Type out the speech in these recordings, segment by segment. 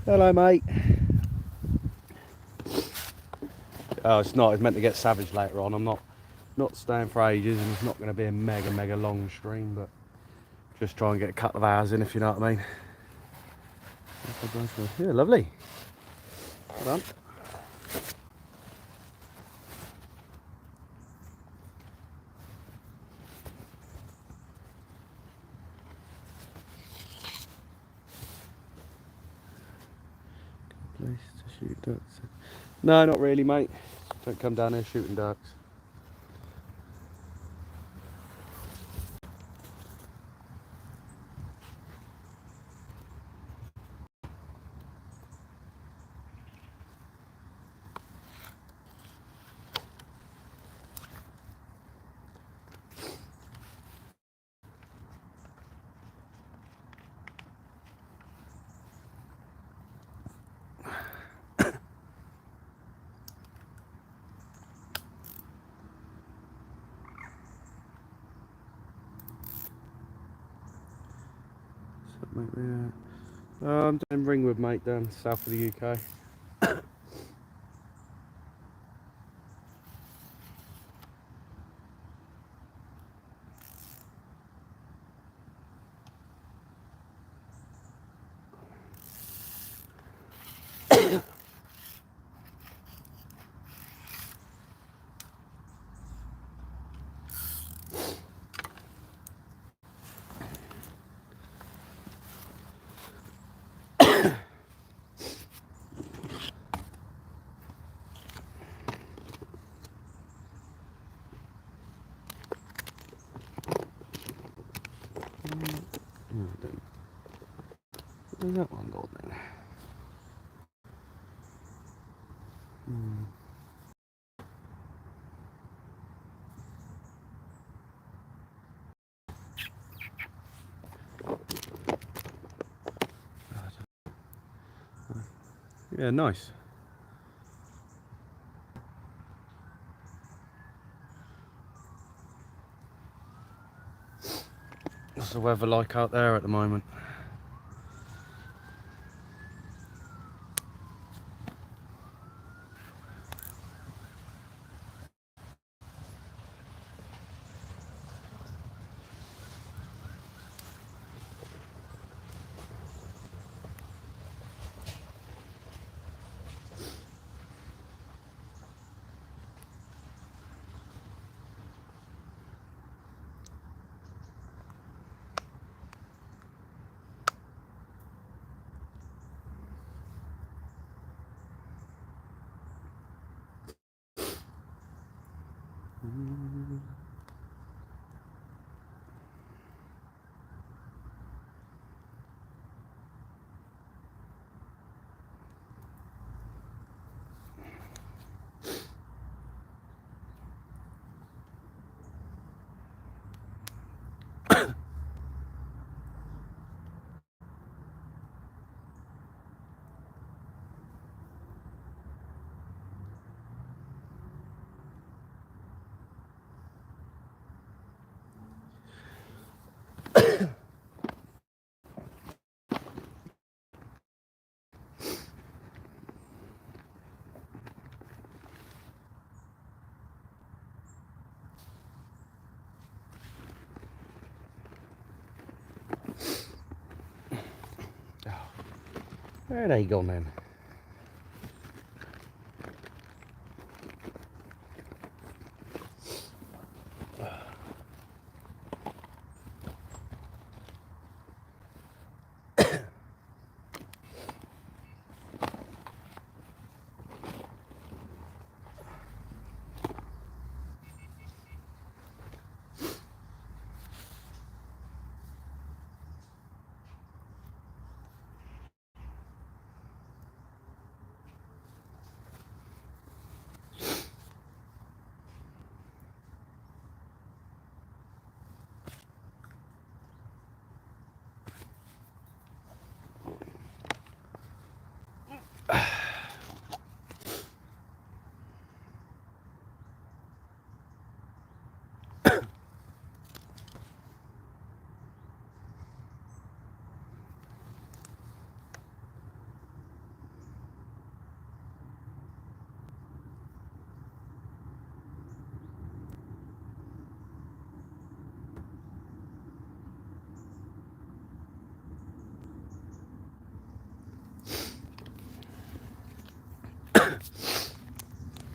Hello, mate. Oh, it's not. It's meant to get savage later on. I'm not staying for ages, and it's not going to be a mega long stream, but just try and get a couple of hours in, if you know what I mean. Yeah, lovely. Well done. Place to shoot ducks. No, not really, mate. Don't come down here shooting ducks. I'm doing Ringwood, mate, down south of the UK. Where's that one gone then? Yeah, nice. What's the weather like out there at the moment? Where they gone then?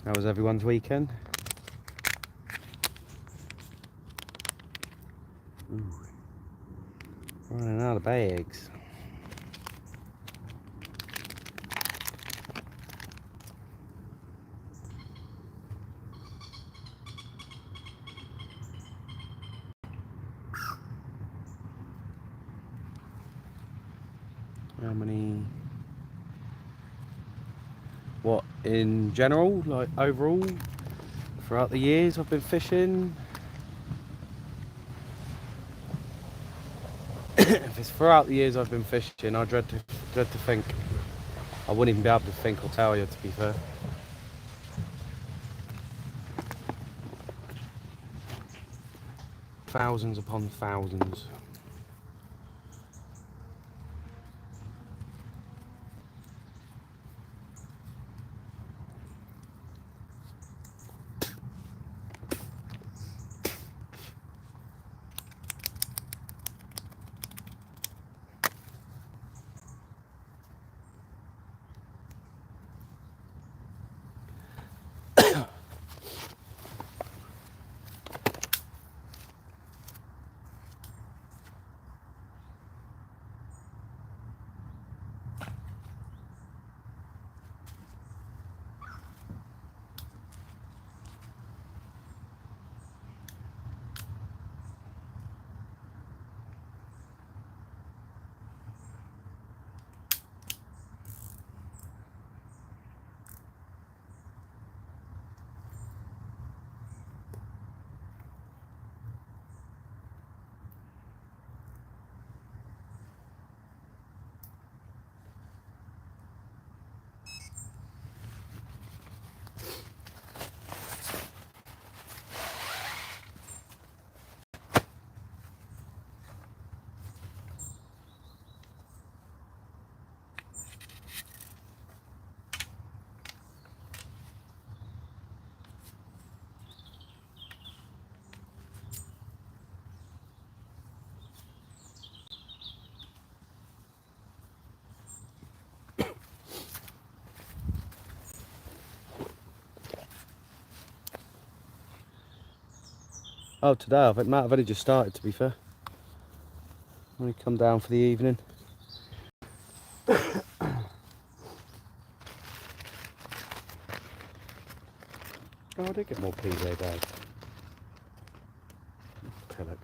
How was everyone's weekend? Ooh. Running out of bags. How many? What in general, like overall, throughout the years I've been fishing? If it's throughout the years I've been fishing, I dread to think. I wouldn't even be able to think or tell you, to be fair. Thousands upon thousands. Oh, today I've only just started, to be fair. I've only come down for the evening. Oh, I did get more PJ bags. Look.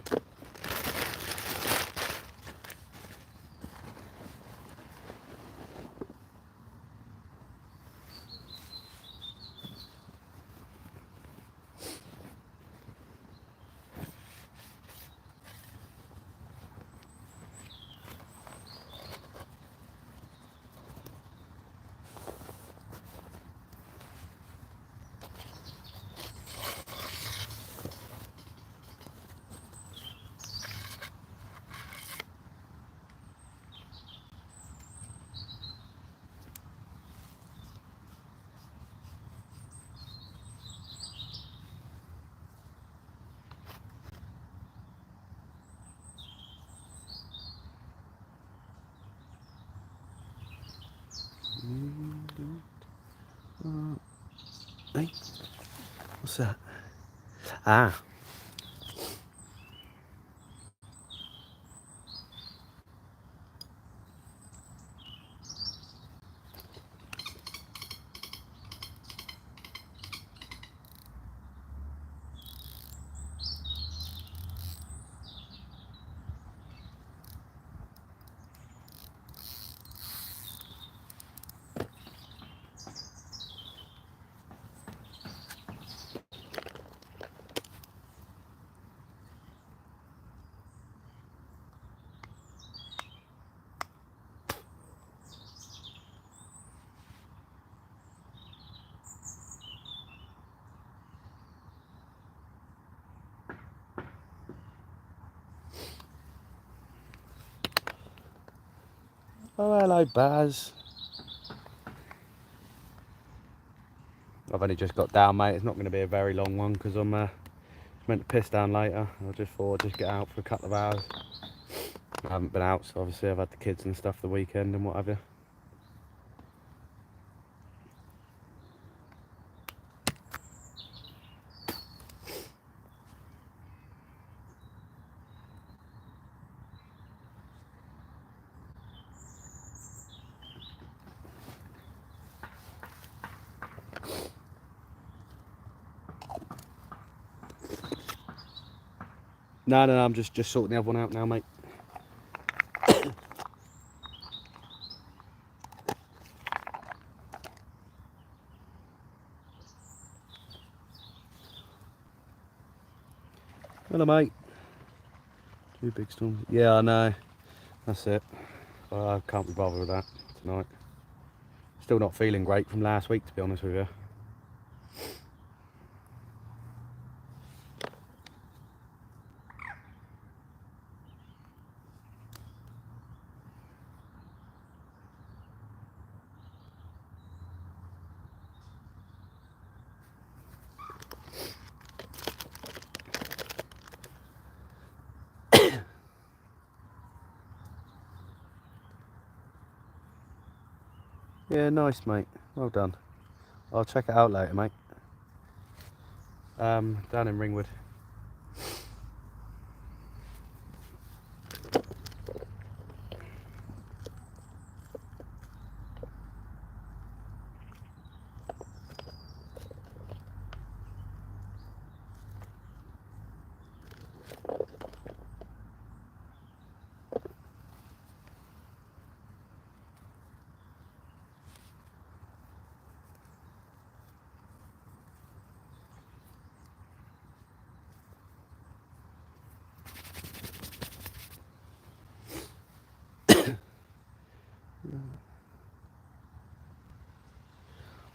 Hey, what's that? Ah. Oh, hello, Baz. I've only just got down, mate. It's not going to be a very long one because I'm meant to piss down later. I just thought I'd just get out for a couple of hours. I haven't been out, so obviously I've had the kids and stuff the weekend and what have you. No, I'm just sorting the other one out now, mate. Hello, mate. 2 big storms. Yeah, I know. That's it. I can't be bothered with that tonight. Still not feeling great from last week, to be honest with you. Yeah, nice, mate. Well done. I'll check it out later, mate. Down in Ringwood.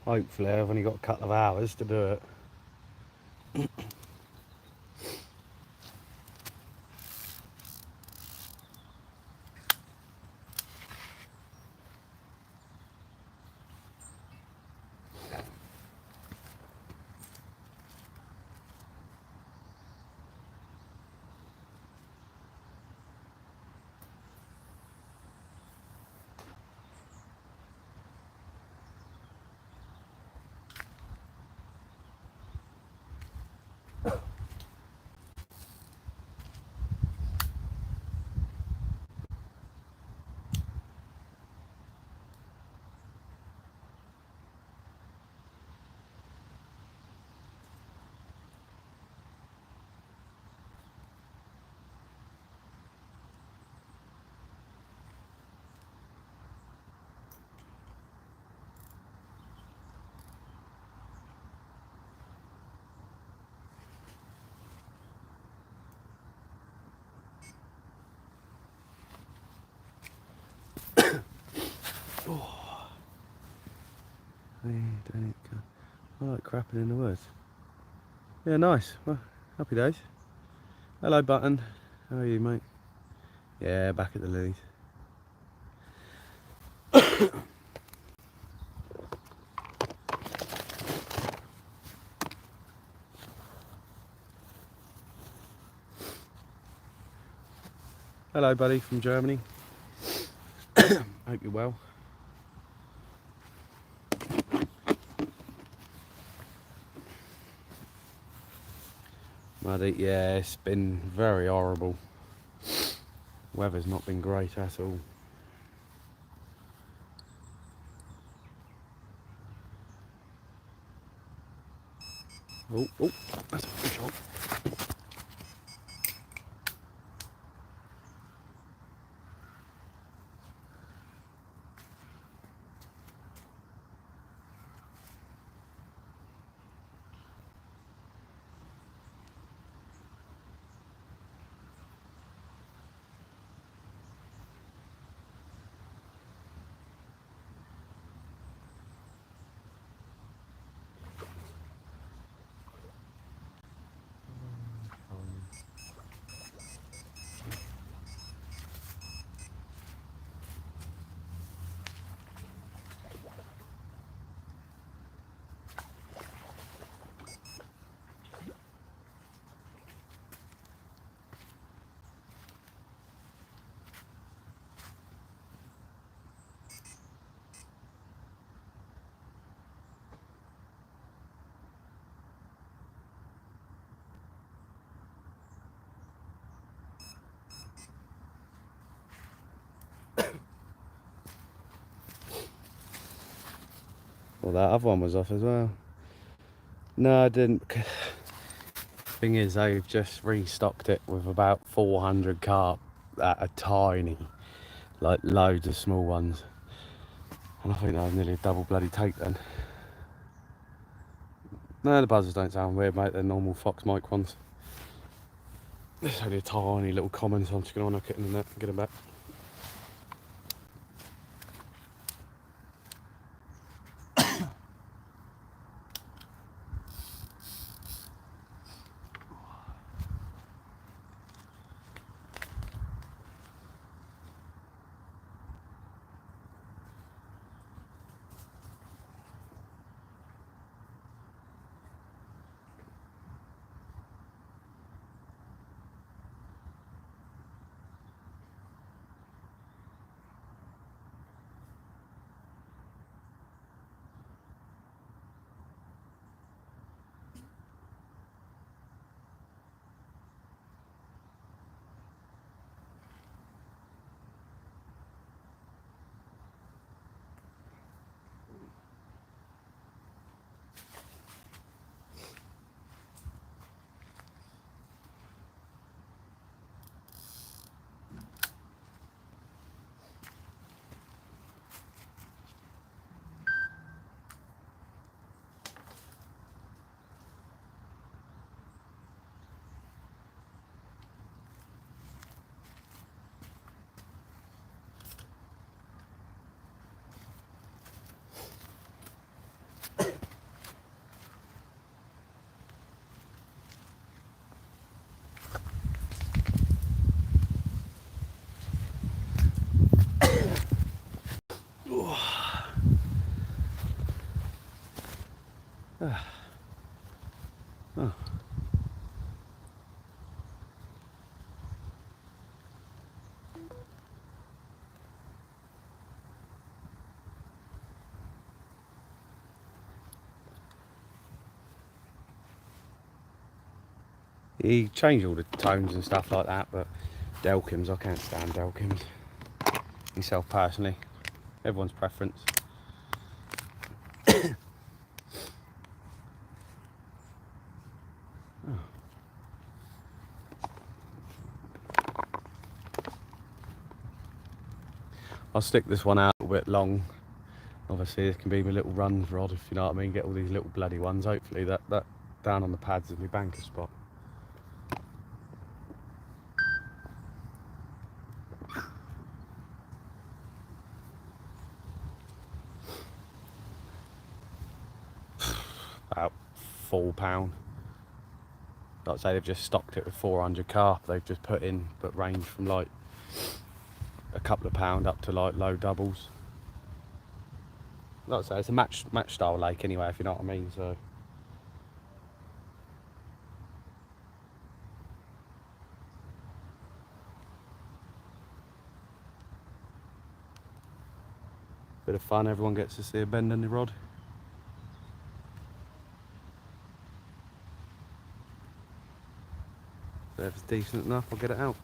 Hopefully, I've only got a couple of hours to do it. I like crapping in the woods. Yeah, nice. Well, happy days. Hello, Button. How are you, mate? Yeah, back at the lilies. Hello, buddy, from Germany. Hope you're well. Muddy, yeah, it's been very horrible. Weather's not been great at all. Oh, that's a fish hole. Well, that other one was off as well. No, I didn't. Thing is, they've just restocked it with about 400 carp that are tiny, like loads of small ones. And I think that was nearly a double bloody take then. No, the buzzers don't sound weird, mate. They're normal Fox mic ones. It's only a tiny little common, so I'm just going to hook it in the net and get them back. Oh. He changed all the tones and stuff like that, but Delkims, I can't stand Delkims. Myself personally, everyone's preference. I'll stick this one out a bit long. Obviously, this can be my little runs rod, if you know what I mean. Get all these little bloody ones. Hopefully, that down on the pads is my banker spot. About £4. Like I say, they've just stocked it with 400 carp. They've just put in, but range from like a couple of pound up to like low doubles. Like I say, it's a match style lake anyway, if you know what I mean. So bit of fun. Everyone gets to see a bend in the rod. So if it's decent enough, I'll get it out.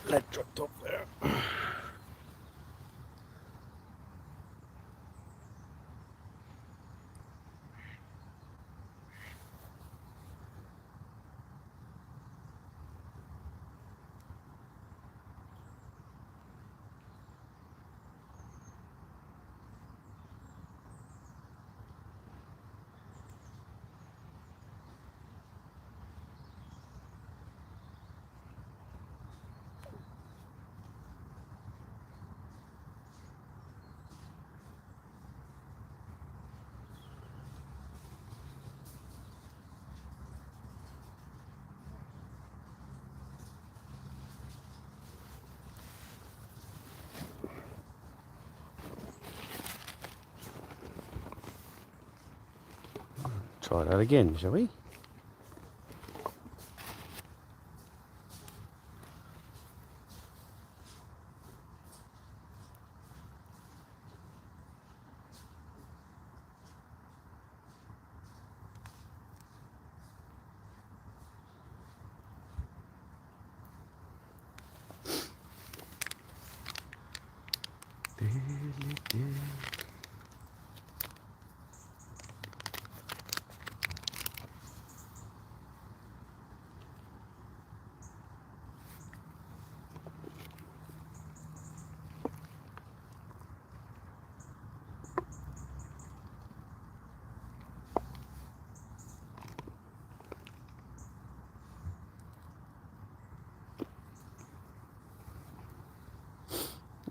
Lead dropped off there. Try that again, shall we?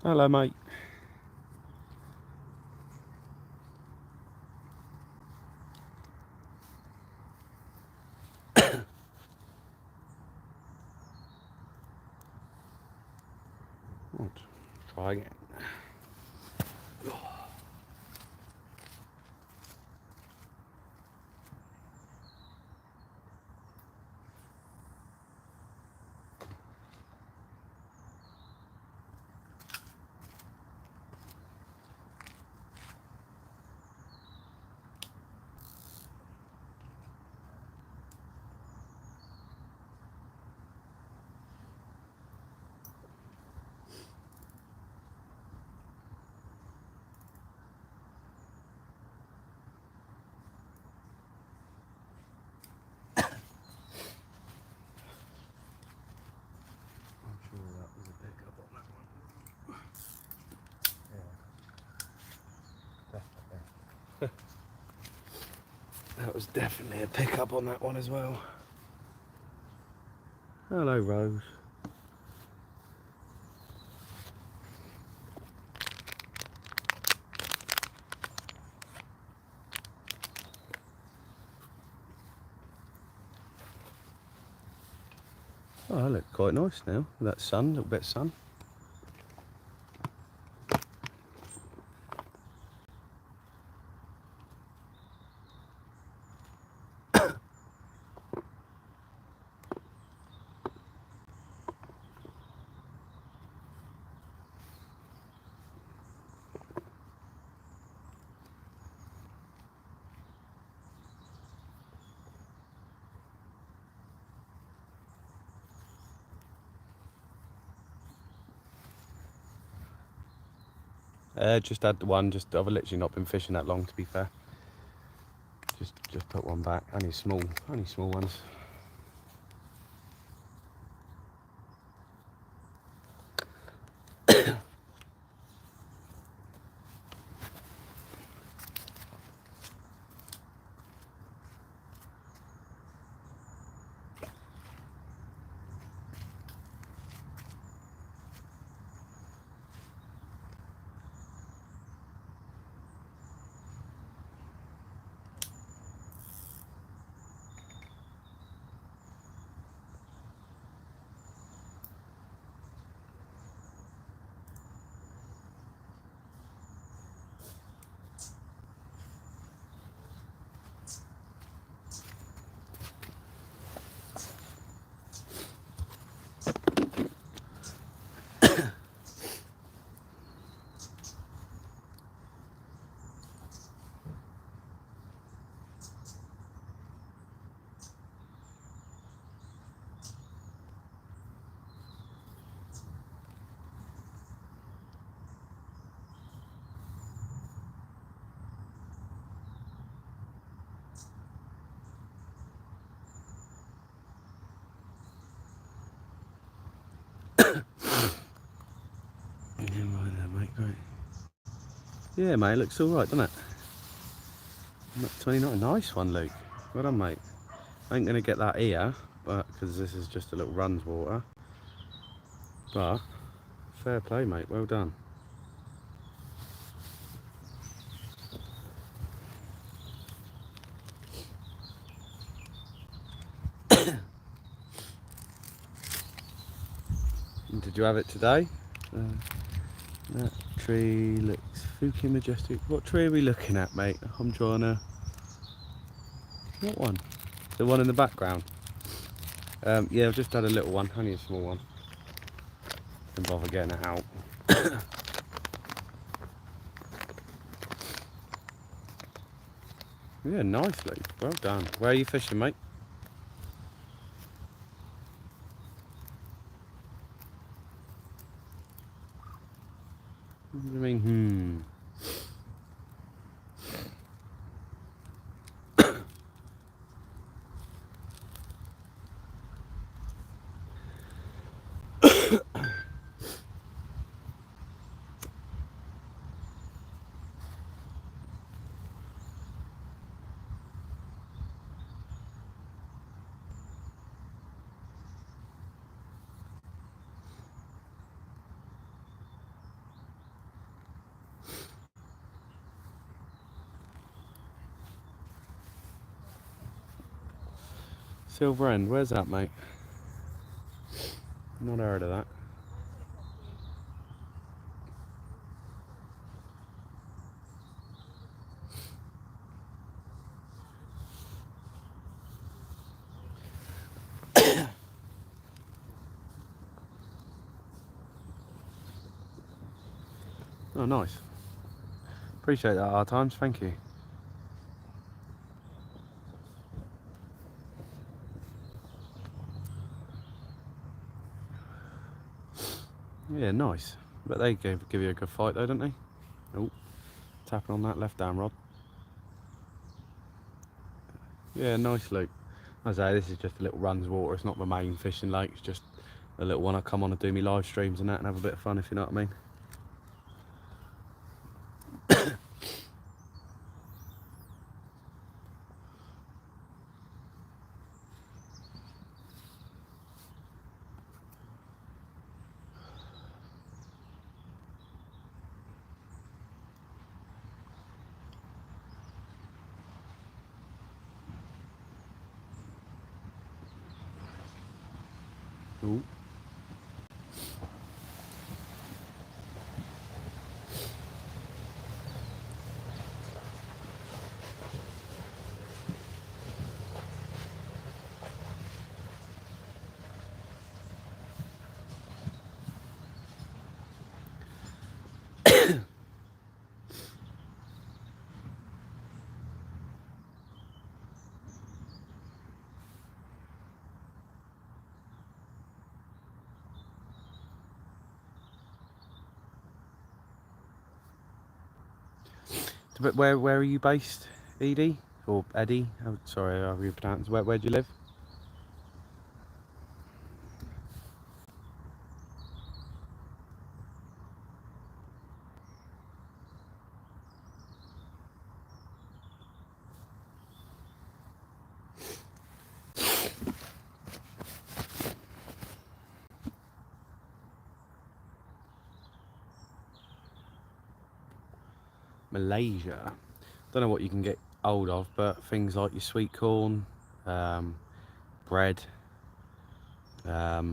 Hello, mate. Try again. That was definitely a pickup on that one as well. Hello, Rose. Oh, I look quite nice now with that sun, a little bit of sun. Just had the one. I've literally not been fishing that long, to be fair. Just put one back. Only small ones. Yeah, mate, it looks alright, doesn't it? 29, nice one, Luke. Well done, mate. I ain't gonna get that here, but because this is just a little runs water. But fair play, mate. Well done. Did you have it today? That tree looks spooky majestic. What tree are we looking at, mate? I'm trying to... What one? The one in the background? Yeah, I've just had a little one, only a small one. Didn't bother getting it out. Yeah, nicely. Well done. Where are you fishing, mate? What do you mean, Silver End, where's that, mate? Not heard of that. Oh, nice. Appreciate that, Hard Times, thank you. Yeah, nice. But they give you a good fight though, don't they? Oh, tapping on that left down rod. Yeah, nice, Luke. As I say, this is just a little runs water. It's not my main fishing lake. It's just a little one I come on and do me live streams and that and have a bit of fun, if you know what I mean. Ooh. But where are you based, Edie? Or Eddie? Oh, sorry, however you pronounce it. Where do you live? Malaysia. Don't know what you can get hold of, but things like your sweet corn, bread. I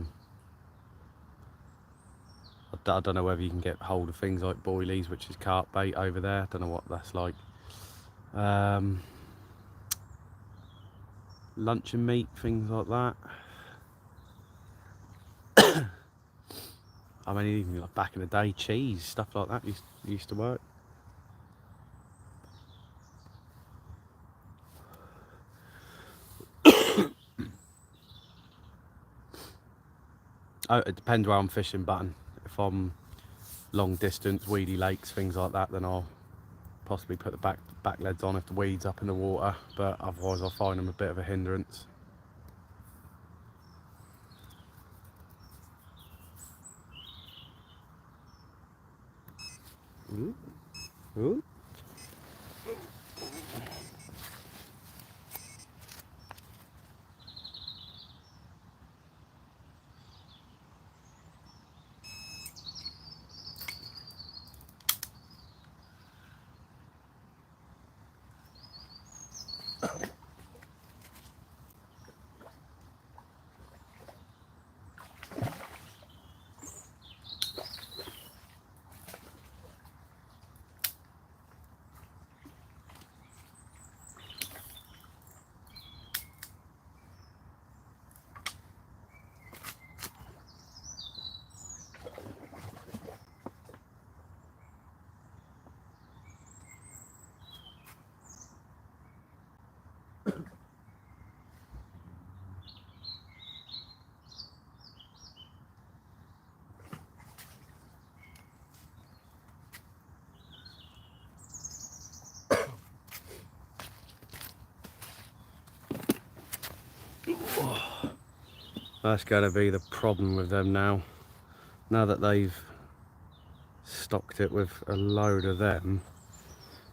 don't know whether you can get hold of things like boilies, which is carp bait over there. I don't know what that's like. Luncheon meat, things like that. I mean, even like back in the day, cheese, stuff like that used to work. Oh, it depends where I'm fishing, button. If I'm long distance, weedy lakes, things like that, then I'll possibly put the back leads on if the weed's up in the water, but otherwise I find them a bit of a hindrance. Ooh. Ooh. That's going to be the problem with them now. Now that they've stocked it with a load of them,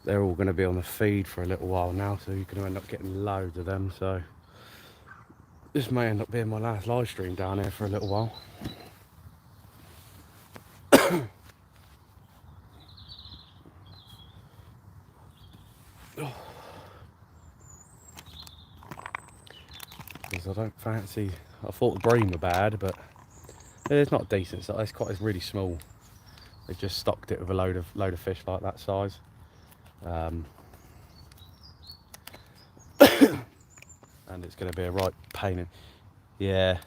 they're all going to be on the feed for a little while now, so you're going to end up getting loads of them. So this may end up being my last live stream down here for a little while. Because I don't fancy, I thought the bream were bad, but it's not decent. So it's really small. They just stocked it with a load of fish like that size. And it's going to be a right pain in. Yeah,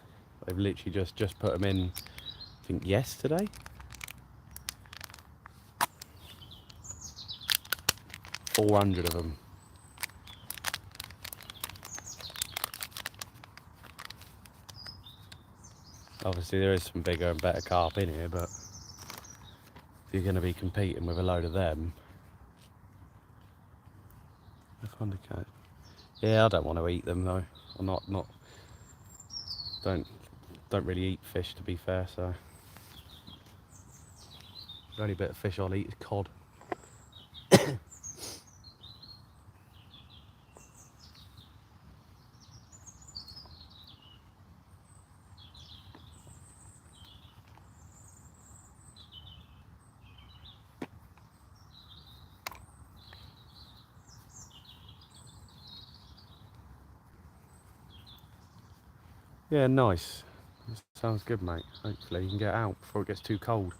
they've literally just put them in, I think yesterday. $400 of them. Obviously there is some bigger and better carp in here, but if you're going to be competing with a load of them, yeah, I don't want to eat them though. I'm not don't really eat fish, to be fair. So the only bit of fish I'll eat is cod. Yeah, nice. Sounds good, mate. Hopefully you can get out before it gets too cold.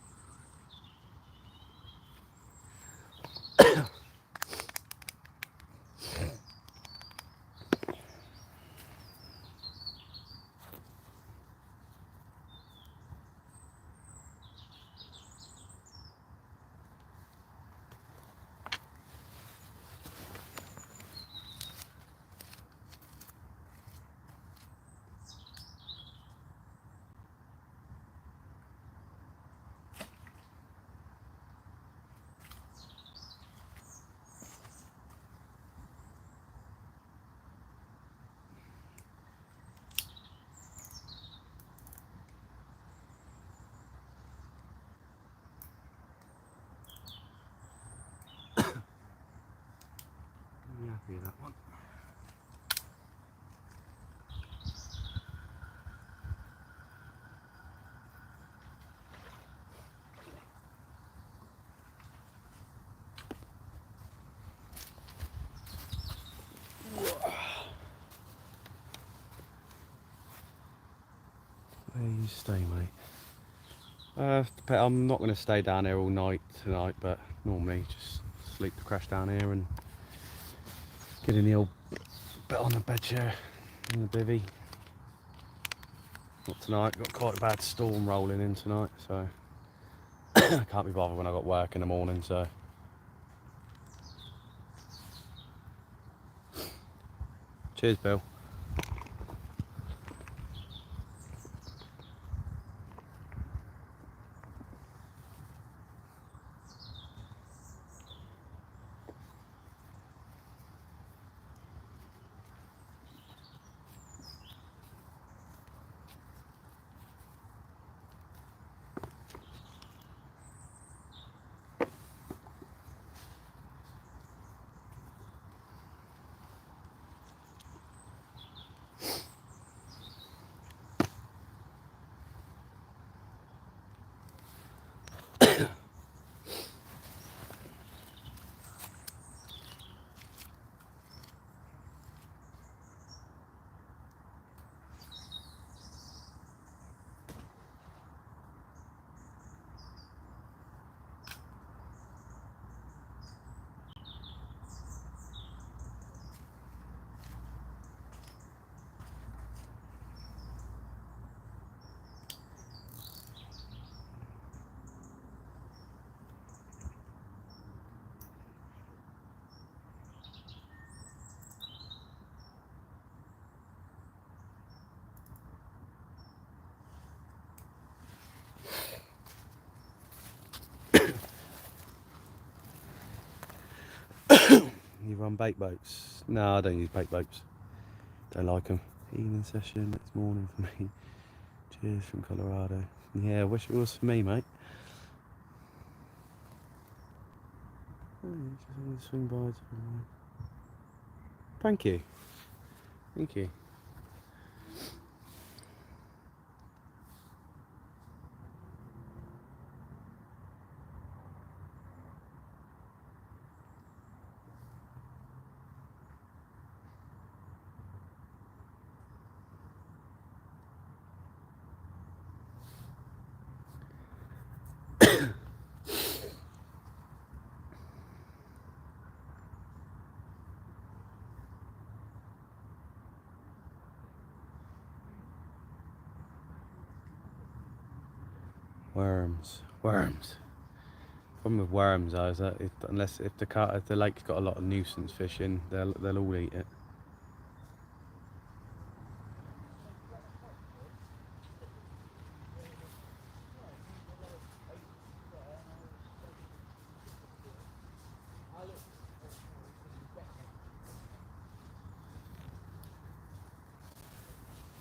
I'm happy with that one. There you stay, mate. I'm not going to stay down here all night tonight, but normally just sleep the crash down here and get in the old bit on the bed chair in the bivvy. Not tonight, got quite a bad storm rolling in tonight, so I can't be bothered when I got work in the morning, so. Cheers, Bill. You run bait boats? No, I don't use bait boats. Don't like them. Evening session, it's morning for me. Cheers from Colorado. Yeah, I wish it was for me, mate. Just swing by. Thank you. Thank you. Worms. Problem with worms is that if the lake's got a lot of nuisance fish in, they'll all eat it.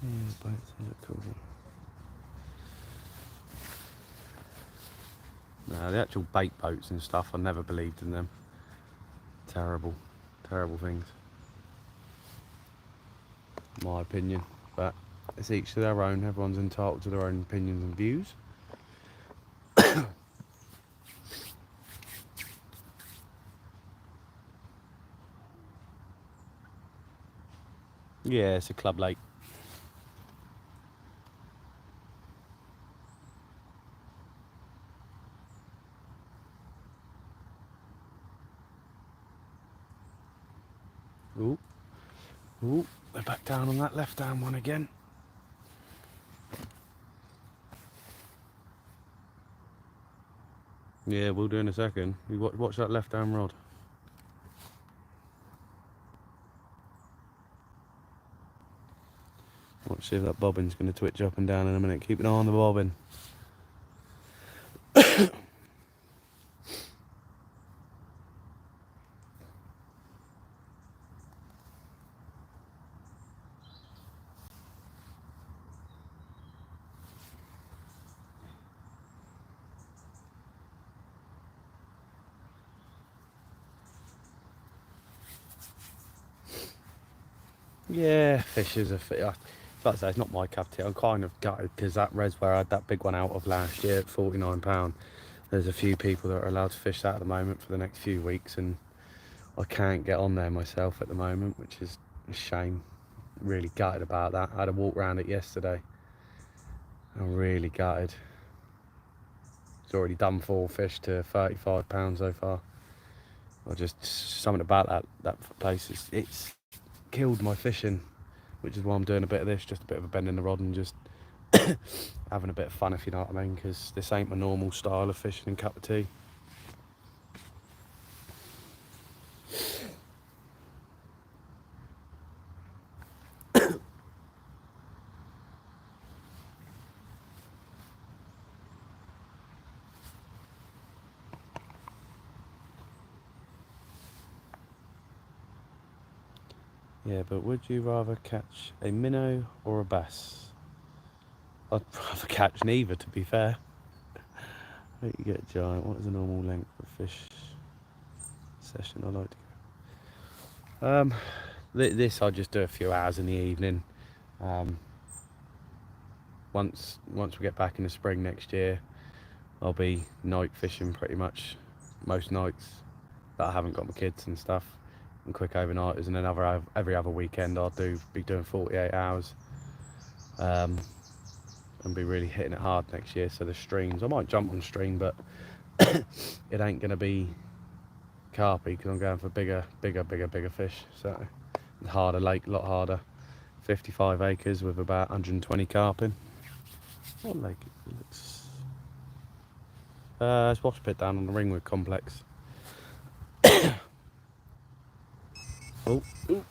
Yeah, boats look cool. No, the actual bait boats and stuff, I never believed in them. Terrible things. My opinion, but it's each to their own. Everyone's entitled to their own opinions and views. Yeah, it's a club lake. Ooh, they're back down on that left-hand one again. Yeah, we'll do in a second. You watch that left-hand rod. Watch, see if that bobbin's going to twitch up and down in a minute. Keep an eye on the bobbin. Yeah, fish is a fish. Like I say, it's not my cup of tea. I'm kind of gutted because that reservoir I had that big one out of last year at £49. There's a few people that are allowed to fish that at the moment for the next few weeks, and I can't get on there myself at the moment, which is a shame. Really gutted about that. I had a walk around it yesterday. I'm really gutted. It's already done 4 fish to £35 so far. I just, something about that place, it's killed my fishing, which is why I'm doing a bit of this, just a bit of a bend in the rod and just having a bit of fun, if you know what I mean, because this ain't my normal style of fishing and cup of tea. Yeah, but would you rather catch a minnow or a bass? I'd rather catch neither, to be fair. Hope you get giant. What is the normal length of fish session I like to go? This I'll just do a few hours in the evening. Once we get back in the spring next year, I'll be night fishing pretty much most nights that I haven't got my kids and stuff, and quick overnighters, and then every other weekend I'll be doing 48 hours, and be really hitting it hard next year. So the streams, I might jump on stream, but it ain't gonna be carpy because I'm going for bigger fish. So harder lake, a lot harder. 55 acres with about 120 carping. What lake it looks? It's Wash Pit down on the Ringwood complex. Oh, ooh.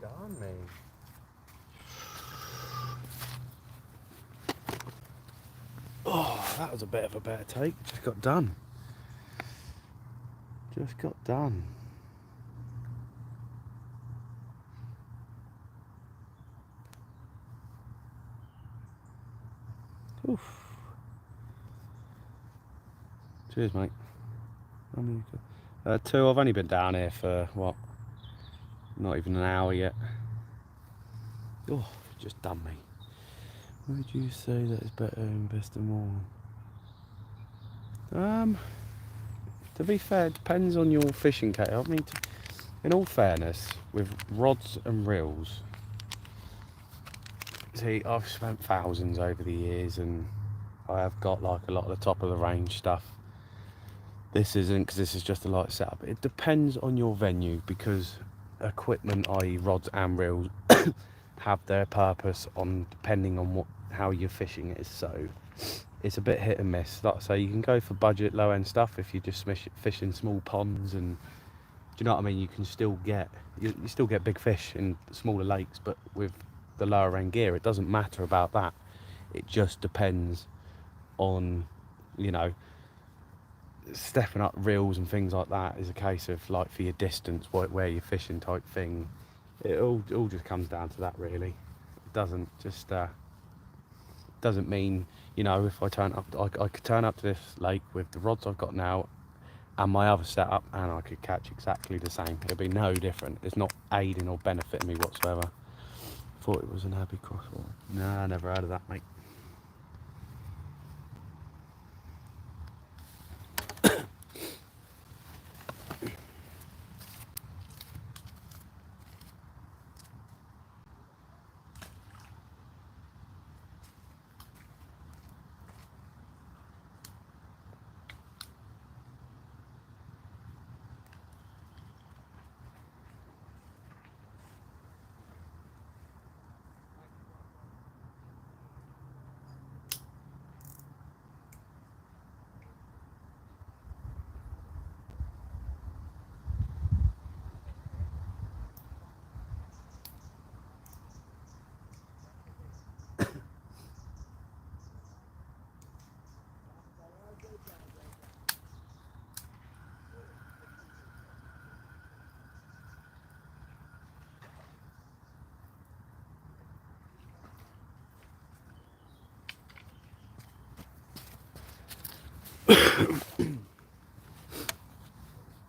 Darn me. Oh, that was a bit of a better take. Just got done. Just got done. Oof. Cheers, mate. Two. I've only been down here for what? Not even an hour yet. Oh, just done me. Would you say that it's better to invest in more? To be fair, it depends on your fishing kit. I mean, in all fairness, with rods and reels, see, I've spent thousands over the years, and I have got like a lot of the top of the range stuff. This isn't, because this is just a light setup. It depends on your venue, because equipment, i.e. rods and reels, have their purpose on depending on how you're fishing it. So it's a bit hit and miss. Like I say, you can go for budget low end stuff if you just fishing small ponds, and do you know what I mean, you can still get you still get big fish in smaller lakes, but with the lower end gear it doesn't matter about that. It just depends on, you know, stepping up reels and things like that is a case of like for your distance, where you're fishing type thing. It all just comes down to that really. It doesn't just doesn't mean, you know, if I turn up, I could turn up to this lake with the rods I've got now and my other setup, and I could catch exactly the same. It'd be no different. It's not aiding or benefiting me whatsoever. Thought it was an Abbey crosswater. Nah, never heard of that, mate.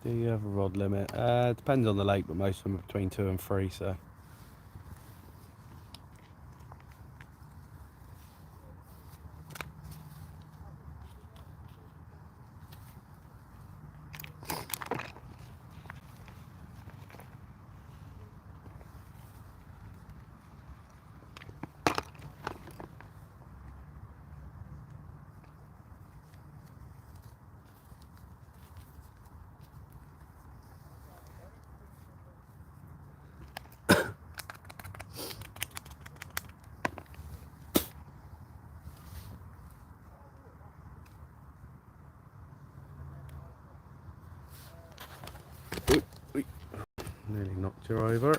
Do you have a rod limit? It depends on the lake, but most of them are between 2 and 3, so. Nearly knocked you over.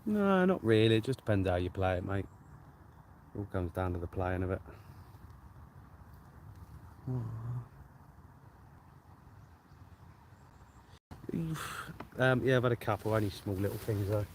No, not really. It just depends how you play it, mate. It all comes down to the playing of it. Yeah, I've had a couple, only small little things though.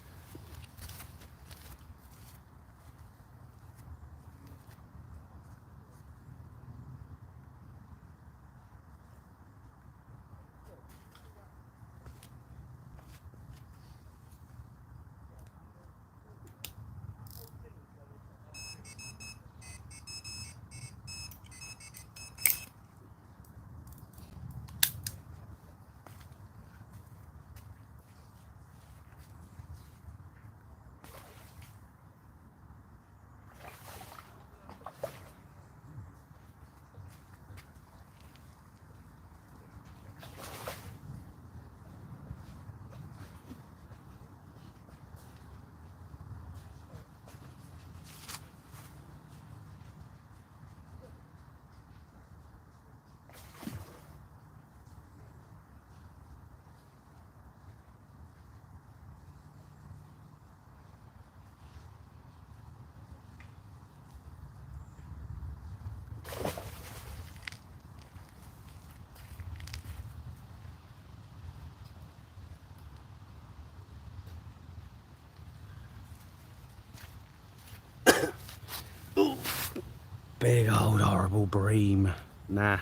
Big old horrible bream. Nah.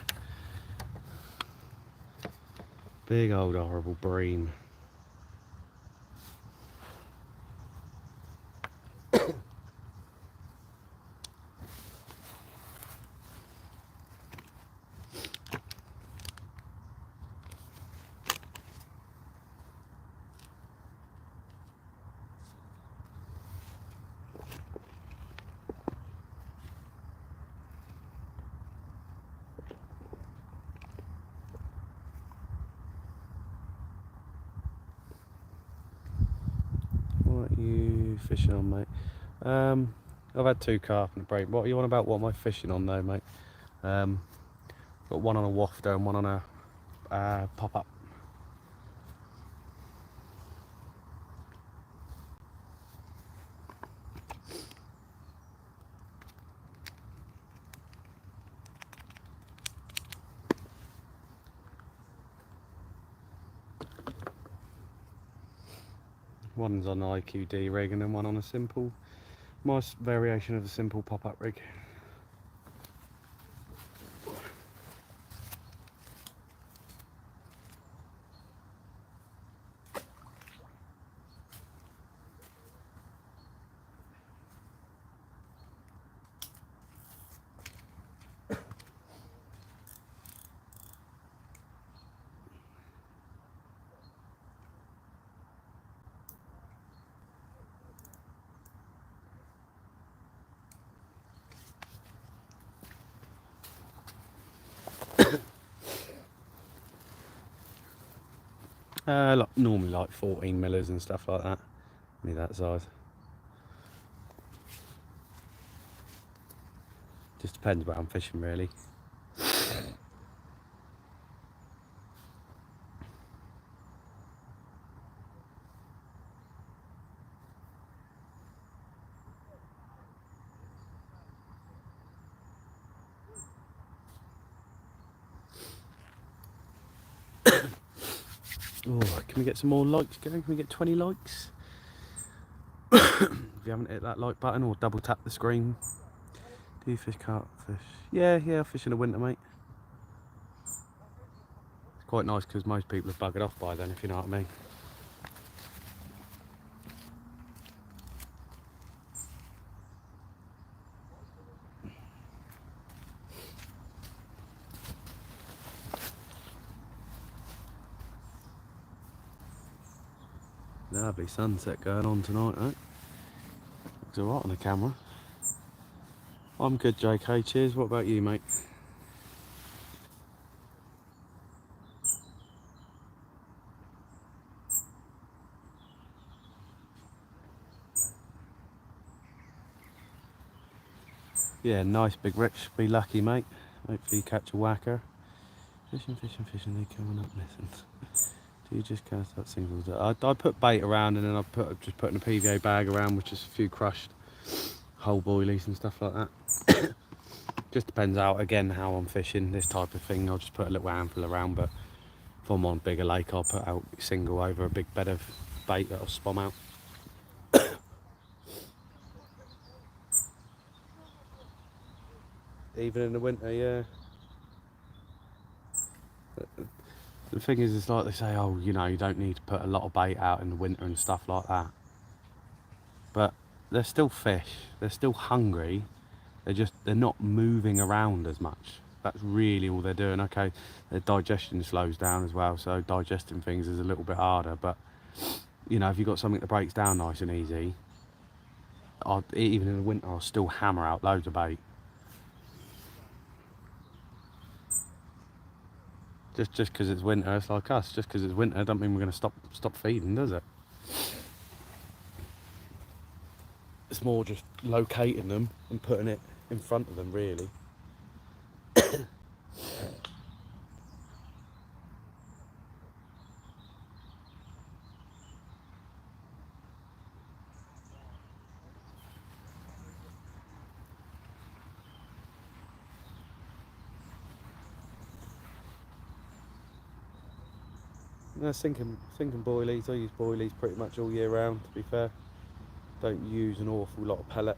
Big old horrible bream. What are you fishing on, mate? I've had 2 carp and a break. What are you on about? What am I fishing on though, mate? Got one on a wafter and one on a pop-up. One's on an IQD rig and then one on a simple, my variation of a simple pop-up rig. Normally like 14 millers and stuff like that. Only that size. Just depends where I'm fishing, really. Oh, can we get some more likes going? Can we get 20 likes? If you haven't hit that like button or double tap the screen. Do you fish carpfish? Yeah, I fish in the winter, mate. It's quite nice because most people have buggered off by then, if you know what I mean. Lovely sunset going on tonight, right? Looks alright on the camera. I'm good, JK. Cheers. What about you, mate? Yeah, nice big rich. Be lucky, mate. Hopefully you catch a whacker. Fishing, they coming up missing. Do you just cast out singles? I put bait around and then I just put in a PVA bag around with just a few crushed whole boilies and stuff like that. Just depends out again how I'm fishing this type of thing. I'll just put a little handful around, but if I'm on a bigger lake I'll put out single over a big bed of bait that'll spom out. Even in the winter, yeah. The thing is, it's like they say, oh, you know, you don't need to put a lot of bait out in the winter and stuff like that. But they're still fish. They're still hungry. They're not moving around as much. That's really all they're doing. Okay, their digestion slows down as well, so digesting things is a little bit harder. But you know, if you've got something that breaks down nice and easy, even in the winter, I'll still hammer out loads of bait. Just because it's winter, it's like us. Just because it's winter, don't mean we're going to stop feeding, does it? It's more just locating them and putting it in front of them, really. No, sinking boilies. I use boilies pretty much all year round, to be fair. Don't use an awful lot of pellet.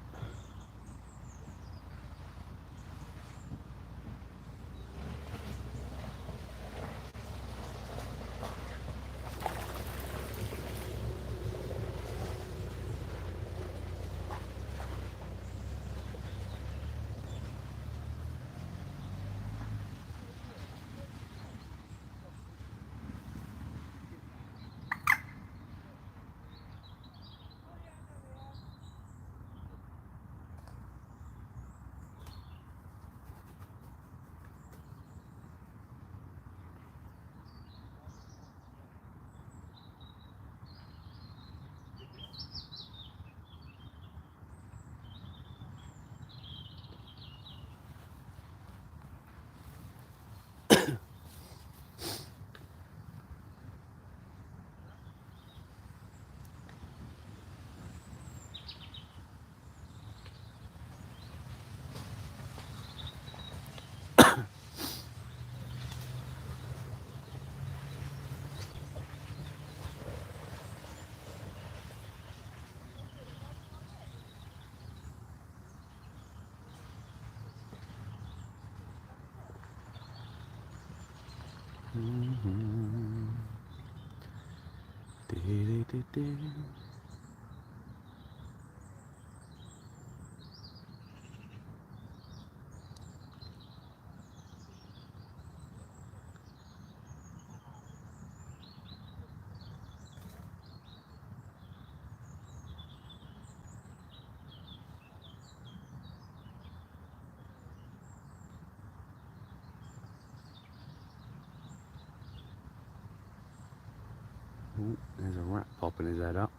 Ooh, there's a rat popping his head up.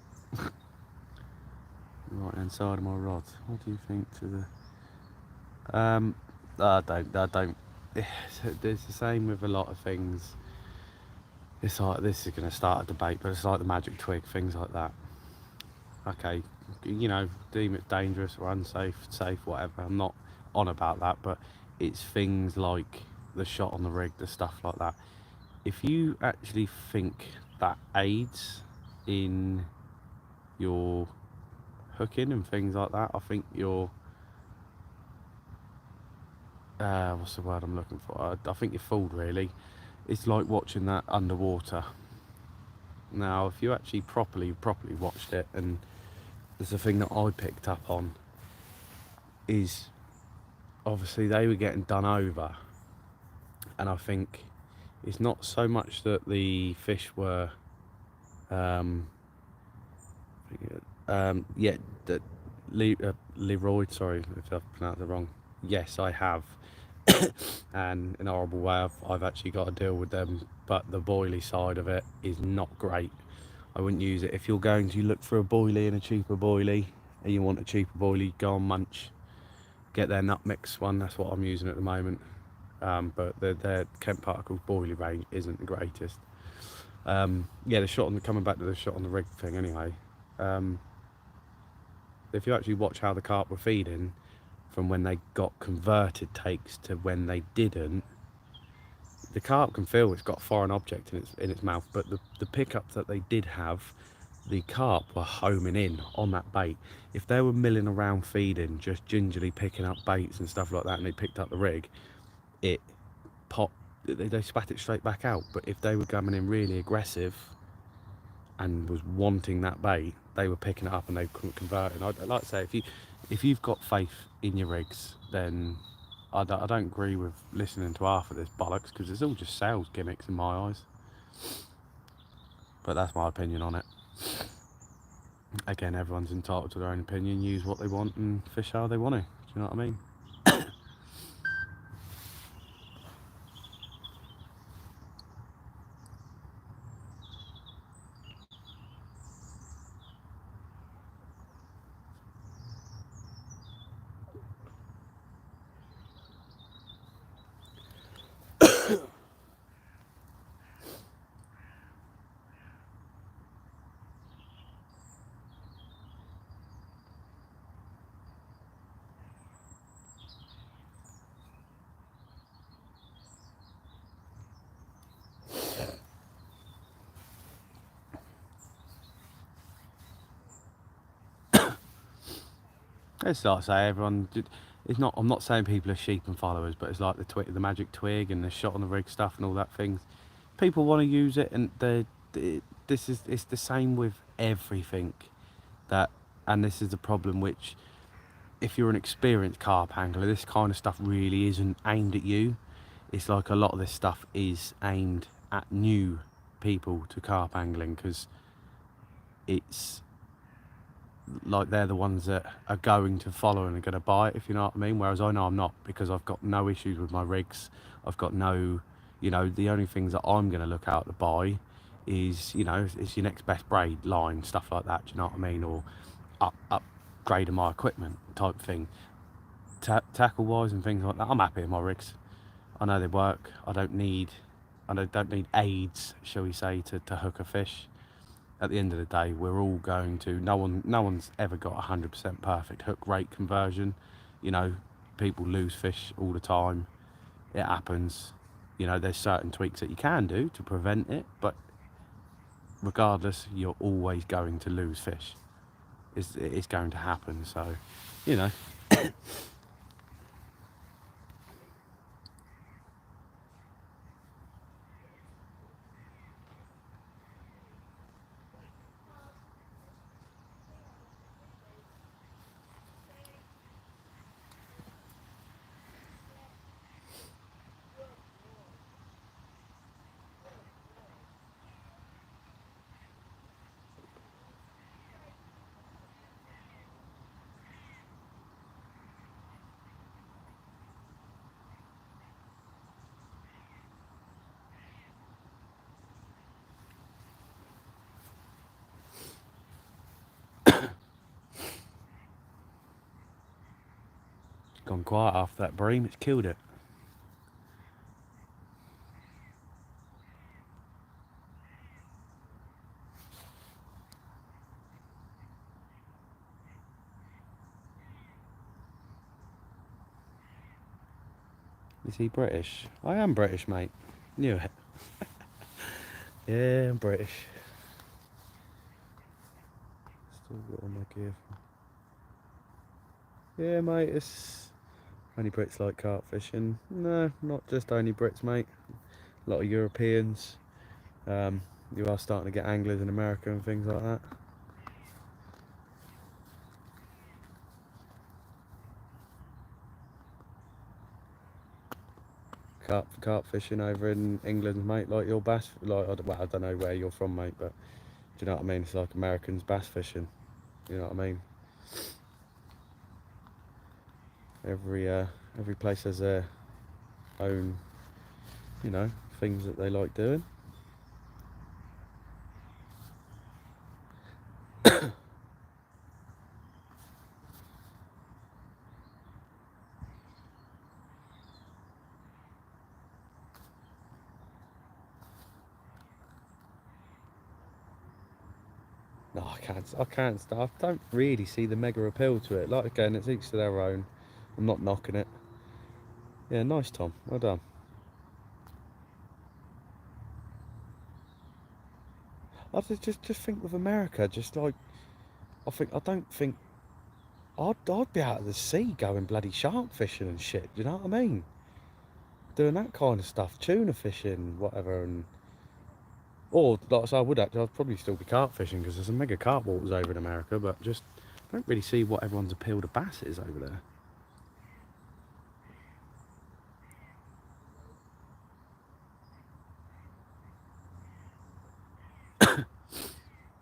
Right hand side of my rod. What do you think to the... I don't. It's the same with a lot of things. It's like, this is going to start a debate, but it's like the magic twig, things like that. Okay, you know, deem it dangerous or unsafe, safe, whatever. I'm not on about that, but it's things like the shot on the rig, the stuff like that. If you actually think that aids in your hooking and things like that, I think you're what's the word I'm looking for? I think you're fooled, really. It's like watching that underwater. Now, if you actually properly watched it, and there's a thing that I picked up on, is obviously they were getting done over, and I think it's not so much that the fish were yeah, that Leroy, sorry if I've pronounced it wrong. Yes, I have. And in a horrible way, I've actually got to deal with them, but the boilie side of it is not great. I wouldn't use it. If you're going to look for a boilie and a cheaper boilie, and you want a cheaper boilie, go on Munch, get their nut mix one. That's what I'm using at the moment. But their Kent Particles boilie range isn't the greatest. Yeah, the shot on coming back to the shot on the rig thing anyway. If you actually watch how the carp were feeding from when they got converted takes to when they didn't, the carp can feel it's got a foreign object in its mouth, but the pickups that they did have, the carp were homing in on that bait. If they were milling around feeding, just gingerly picking up baits and stuff like that, and they picked up the rig, it popped, they spat it straight back out. But if they were coming in really aggressive and was wanting that bait, they were picking it up and they couldn't convert it. And I'd like to say, if you've got faith in your rigs, then I don't agree with listening to half of this bollocks, because it's all just sales gimmicks in my eyes. But that's my opinion on it. Again, everyone's entitled to their own opinion. Use what they want and fish how they want to. Do you know what I mean? It's like I say, everyone. It's not. I'm not saying people are sheep and followers, but it's like the magic twig and the shot on the rig stuff and all that things. People want to use it, and it's the same with everything. That, and this is the problem. Which, if you're an experienced carp angler, this kind of stuff really isn't aimed at you. It's like a lot of this stuff is aimed at new people to carp angling, because it's like they're the ones that are going to follow and are going to buy it, if you know what I mean. Whereas I know I'm not, because I've got no issues with my rigs. I've got no, you know, the only things that I'm going to look out to buy is, you know, it's your next best braid line, stuff like that, do you know what I mean? Or upgrading my equipment type thing. Tackle wise and things like that, I'm happy with my rigs. I know they work. I don't need aids, shall we say, to hook a fish. At the end of the day, we're all going to, no one's ever got 100% perfect hook rate conversion. You know, people lose fish all the time. It happens. You know, there's certain tweaks that you can do to prevent it, but regardless, you're always going to lose fish. It's going to happen. So, you know. gone quiet after that bream. It's killed it. Is he British? I am British, mate. Knew it. Yeah, I'm British. Still got all my gear. Yeah, mate, it's only Brits like carp fishing. No, not just only Brits, mate. A lot of Europeans. You are starting to get anglers in America and things like that. Carp fishing over in England, mate, like your bass. Like, well, I don't know where you're from, mate, but do you know what I mean? It's like Americans bass fishing. You know what I mean? Every place has their own, you know, things that they like doing. No, I can't start. I don't really see the mega appeal to it. Like, again, it's each to their own. I'm not knocking it. Yeah, nice, Tom. Well done. I just think with America, just like, I don't think I'd be out of the sea going bloody shark fishing and shit. Do you know what I mean? Doing that kind of stuff, tuna fishing, whatever, and or like I say, I'd probably still be carp fishing because there's some mega carp waters over in America, but just don't really see what everyone's appeal to bass is over there.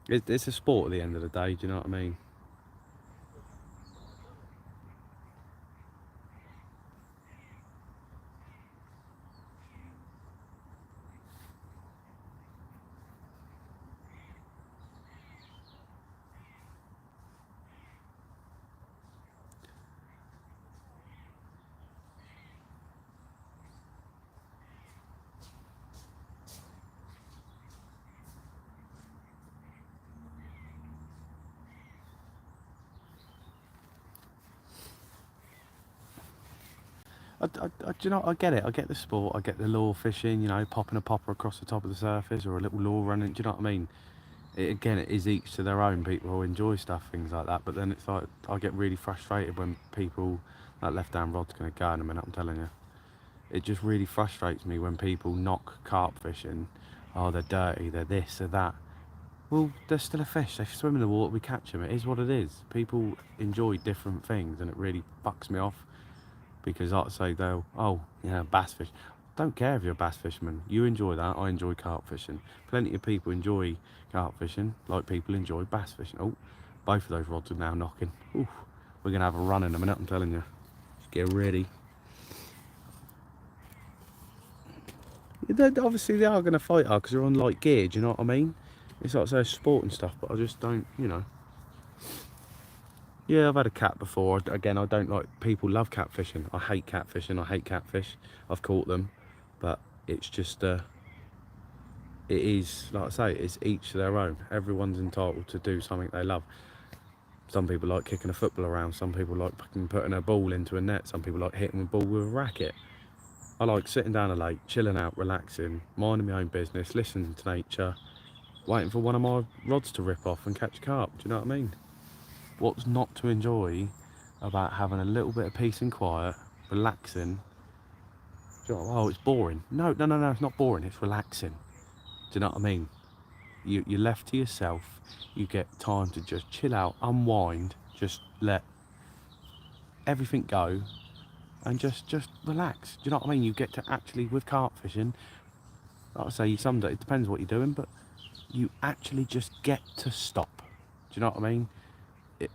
It's a sport at the end of the day. Do you know what I mean? Do you know, I get it. I get the sport. I get the lure fishing. You know, popping a popper across the top of the surface or a little lure running. Do you know what I mean? Again, it is each to their own. People who enjoy stuff, things like that. But then it's like I get really frustrated when people, that left-hand rod's going to go in a minute. I'm telling you, it just really frustrates me when people knock carp fishing. Oh, they're dirty. They're this. They're that. Well, they're still a fish. They swim in the water. We catch them. It is what it is. People enjoy different things, and it really fucks me off. Because like I say, they'll, oh, yeah, bass fish. Don't care if you're a bass fisherman. You enjoy that. I enjoy carp fishing. Plenty of people enjoy carp fishing, like people enjoy bass fishing. Oh, both of those rods are now knocking. Ooh, we're going to have a run in a minute, I'm telling you. Just get ready. Obviously, they are going to fight hard because they're on light gear, do you know what I mean? It's like, say, sport and stuff, but I just don't, you know. Yeah, I've had a cat before. Again, I don't like, people love catfishing. I hate catfishing. I hate catfish. I've caught them, but it's just, it is, like I say, it's each to their own. Everyone's entitled to do something they love. Some people like kicking a football around. Some people like putting a ball into a net. Some people like hitting the ball with a racket. I like sitting down a lake, chilling out, relaxing, minding my own business, listening to nature, waiting for one of my rods to rip off and catch carp. Do you know what I mean? What's not to enjoy about having a little bit of peace and quiet, relaxing? Do you know, oh, it's boring. No, it's not boring. It's relaxing. Do you know what I mean? You're left to yourself. You get time to just chill out, unwind, just let everything go, and just relax. Do you know what I mean? You get to actually, with carp fishing, like I say, some days, it depends what you're doing, but you actually just get to stop. Do you know what I mean?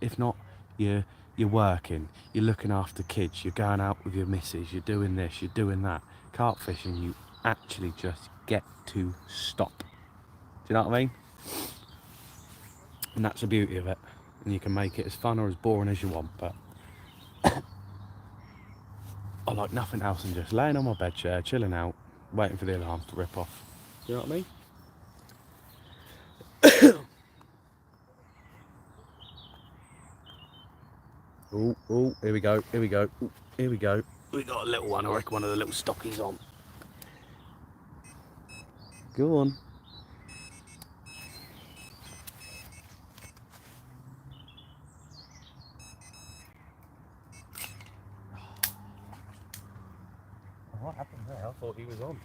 If not, you're working, you're looking after kids, you're going out with your missus, you're doing this, you're doing that. Carp fishing, you actually just get to stop. Do you know what I mean? And that's the beauty of it. And you can make it as fun or as boring as you want, but I like nothing else than just laying on my bed chair, chilling out, waiting for the alarms to rip off. Do you know what I mean? Oh, here we go, here we go, ooh, here we go. We got a little one, I reckon one of the little stockies on. Go on. What happened there? I thought he was on.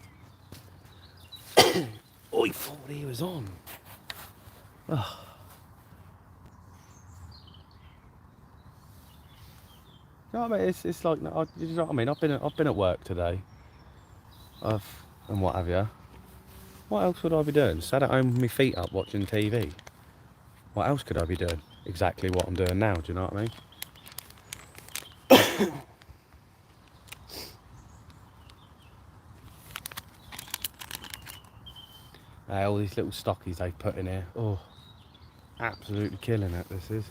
Oh, I thought he was on. Oh. You know what I mean? It's like, you know what I mean? I've been at work today. And what have you? What else would I be doing? Sat at home with my feet up watching TV. What else could I be doing? Exactly what I'm doing now, do you know what I mean? All these little stockies they put in here. Oh, absolutely killing it, this is.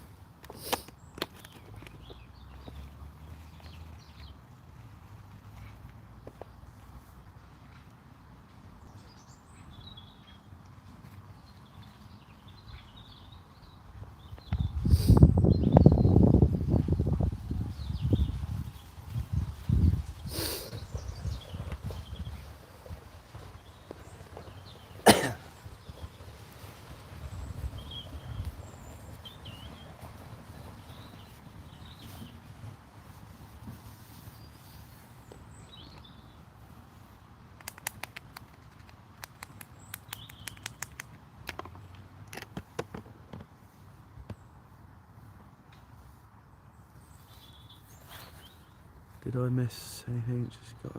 Did I miss anything? Just got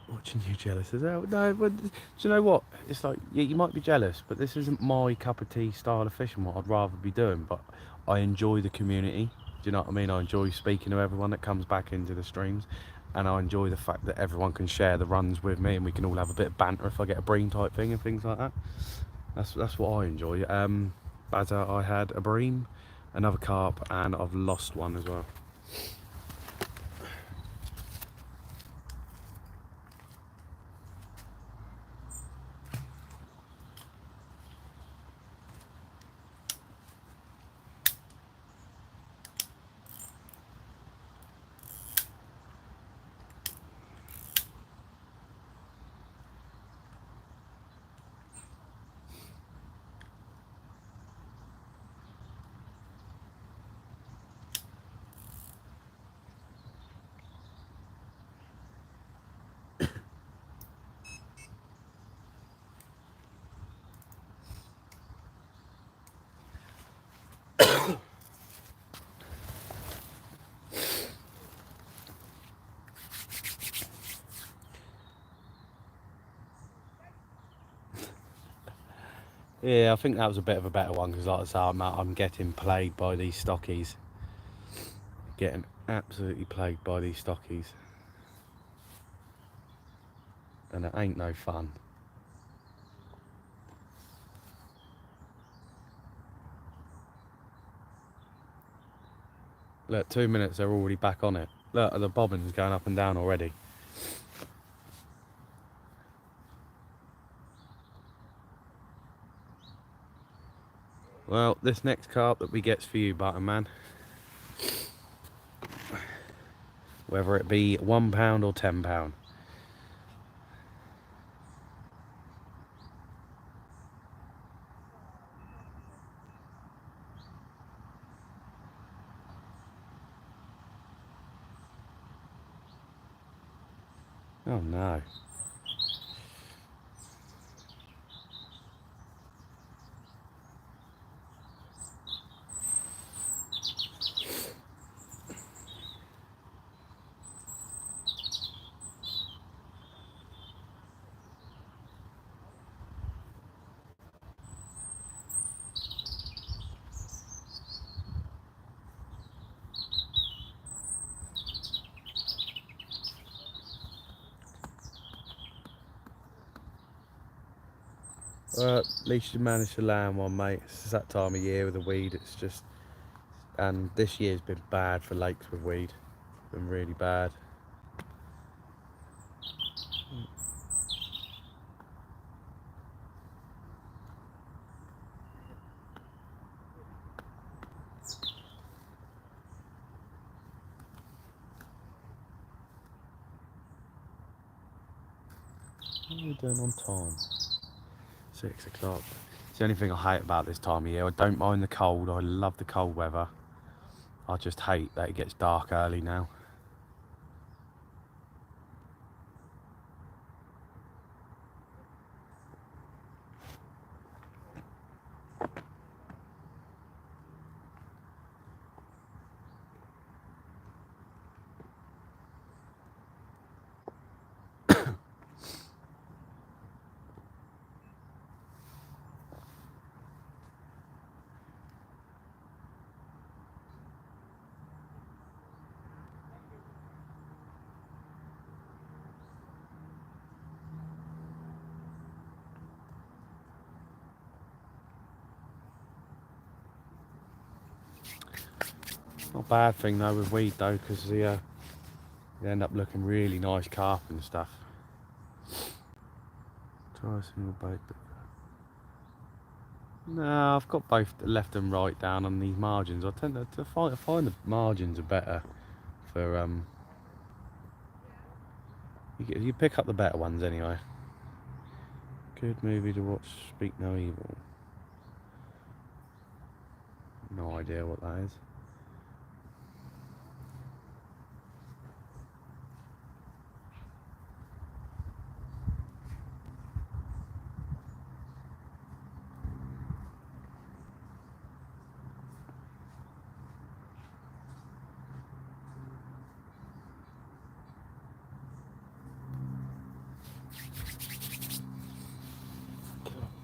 watching you jealous as well. No, but do you know what? It's like, yeah, you might be jealous, but this isn't my cup of tea style of fishing, what I'd rather be doing. But I enjoy the community. Do you know what I mean? I enjoy speaking to everyone that comes back into the streams, and I enjoy the fact that everyone can share the runs with me, and we can all have a bit of banter if I get a bream type thing and things like that. That's what I enjoy. Bazza, I had a bream, another carp, and I've lost one as well. Yeah, I think that was a bit of a better one because, like I say, I'm getting plagued by these stockies. Getting absolutely plagued by these stockies. And it ain't no fun. Look, 2 minutes, they're already back on it. Look, the bobbin's going up and down already. Well, this next carp that we get's for you, Butterman. Whether it be £1 or £10. Oh no. Well, at least you managed to land one, mate. It's that time of year with the weed. It's just, and this year's been bad for lakes with weed. been really bad. What are we doing on time? 6 o'clock. It's the only thing I hate about this time of year. I don't mind the cold. I love the cold weather. I just hate that it gets dark early now. Not a bad thing though with weed though, because they end up looking really nice carp and stuff. Try a single bait. No, I've got both left and right down on these margins. I tend to find the margins are better for you pick up the better ones anyway. Good movie to watch, Speak No Evil. No idea what that is.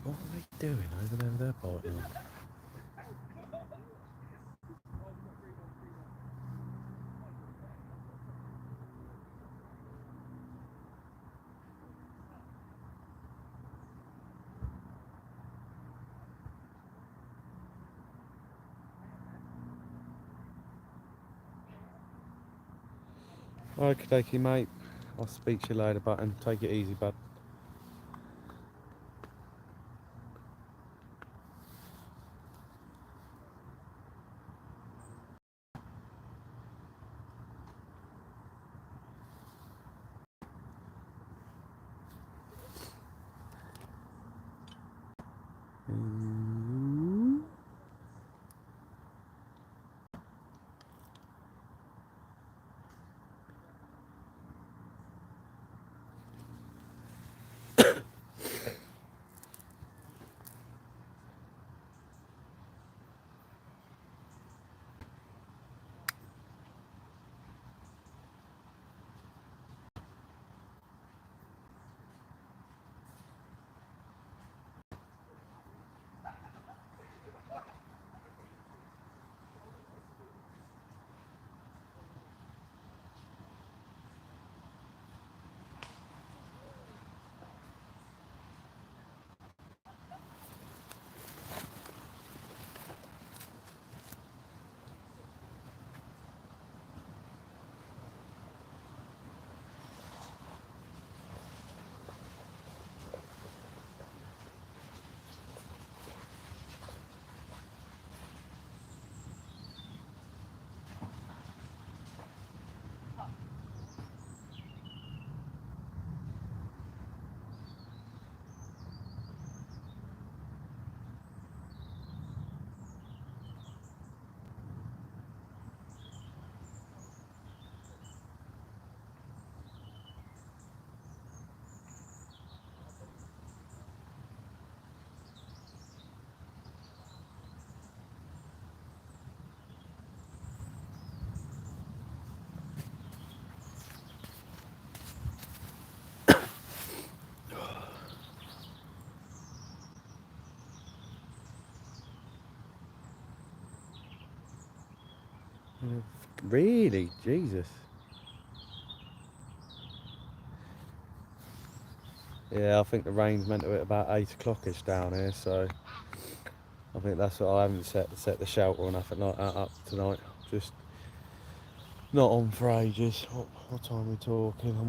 What are they doing over there with their biting? Okie dokie, mate. I'll speak to you later, button. Take it easy, bud. Really? Jesus. Yeah, I think the rain's meant to hit about 8 o'clock-ish down here, so I think that's what I haven't set the shelter or nothing like that up tonight. Just not on for ages. What time are we talking? I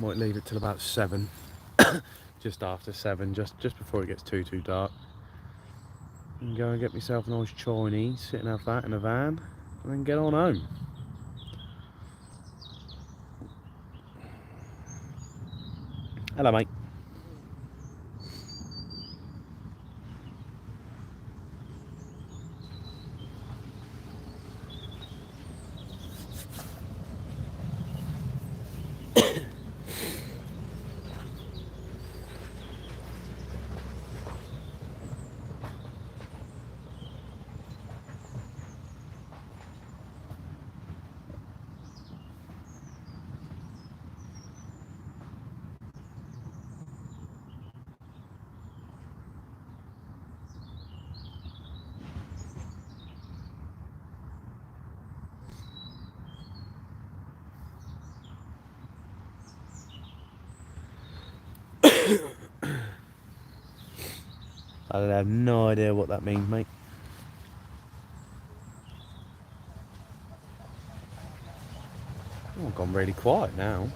might leave it till about 7. Just after 7, just before it gets too dark. And go and get myself a nice Chinese, sit and have that in a van, and then get on home. Hello, mate. I have no idea what that means, mate. Oh, I've gone really quiet now.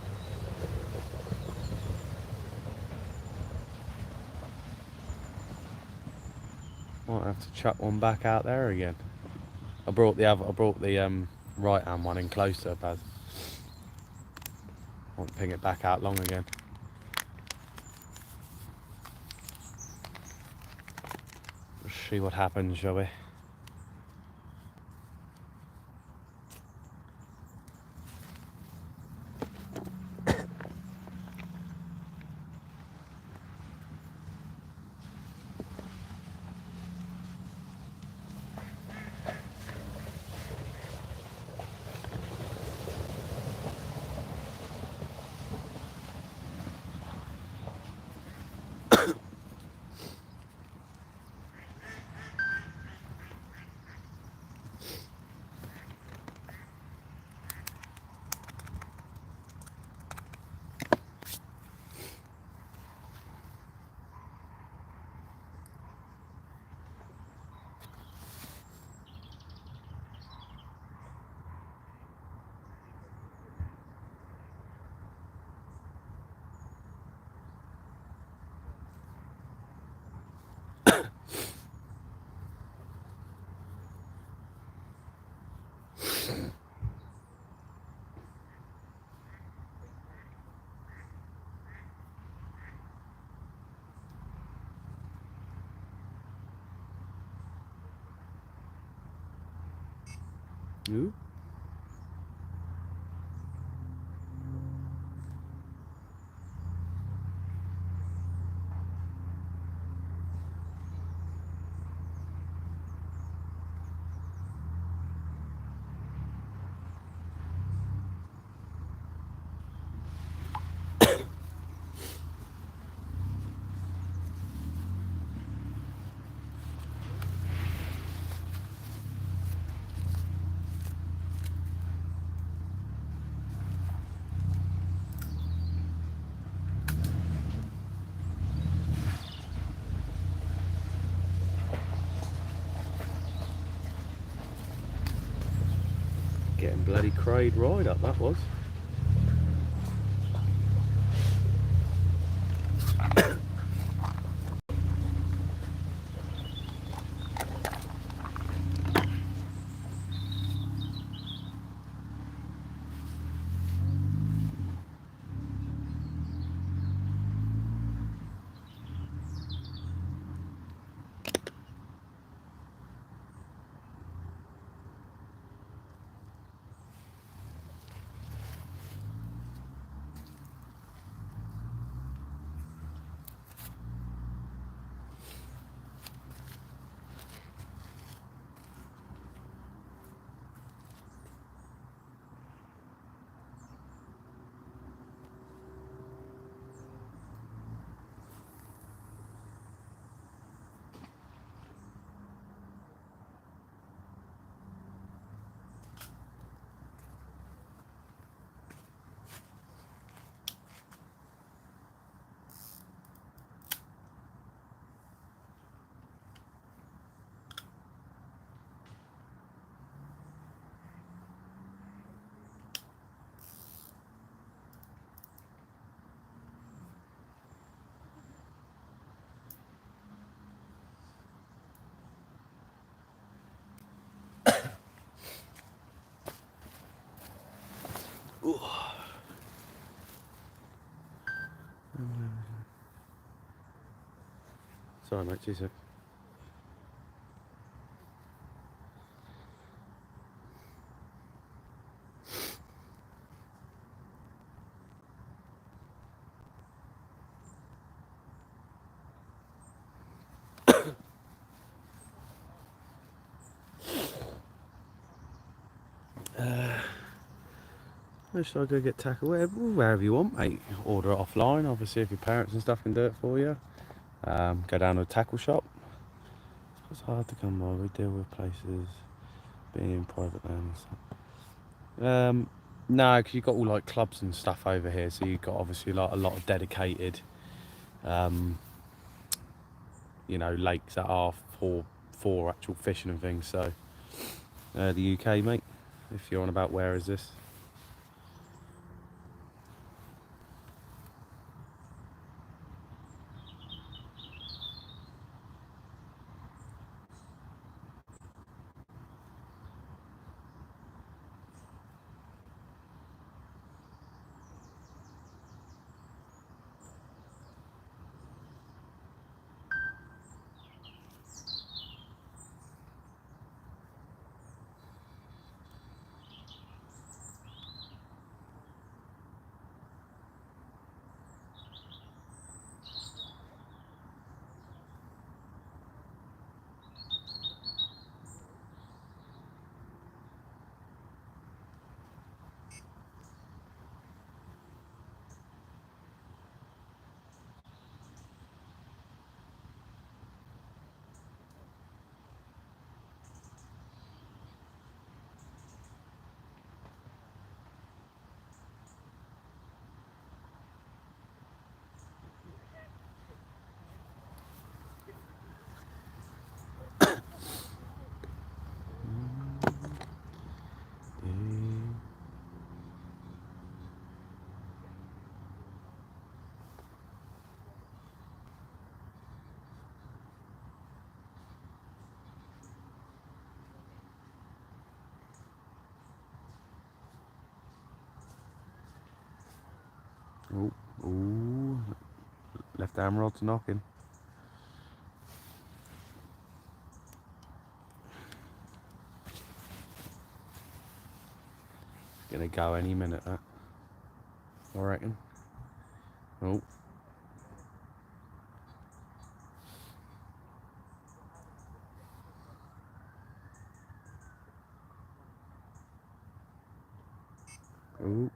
Might have to chuck one back out there again. I brought the right hand one in closer, Baz. I want to ping it back out long again. Let's see what happens, shall we? Ooh. Getting bloody crayed right up, that was. Ooh. Sorry mate, 2 seconds. Where should I go get tackle? Wherever you want, mate. Order it offline, obviously, if your parents and stuff can do it for you. Go down to a tackle shop. It's hard to come by. We deal with places being in private lands. No, because you've got all like clubs and stuff over here, so you've got obviously like a lot of dedicated, you know, lakes that are for actual fishing and things. So the UK, mate. If you're on about where is this? Oh, ooh, left arm rod's knocking. Gonna go any minute, that, I reckon. Oh. Oh.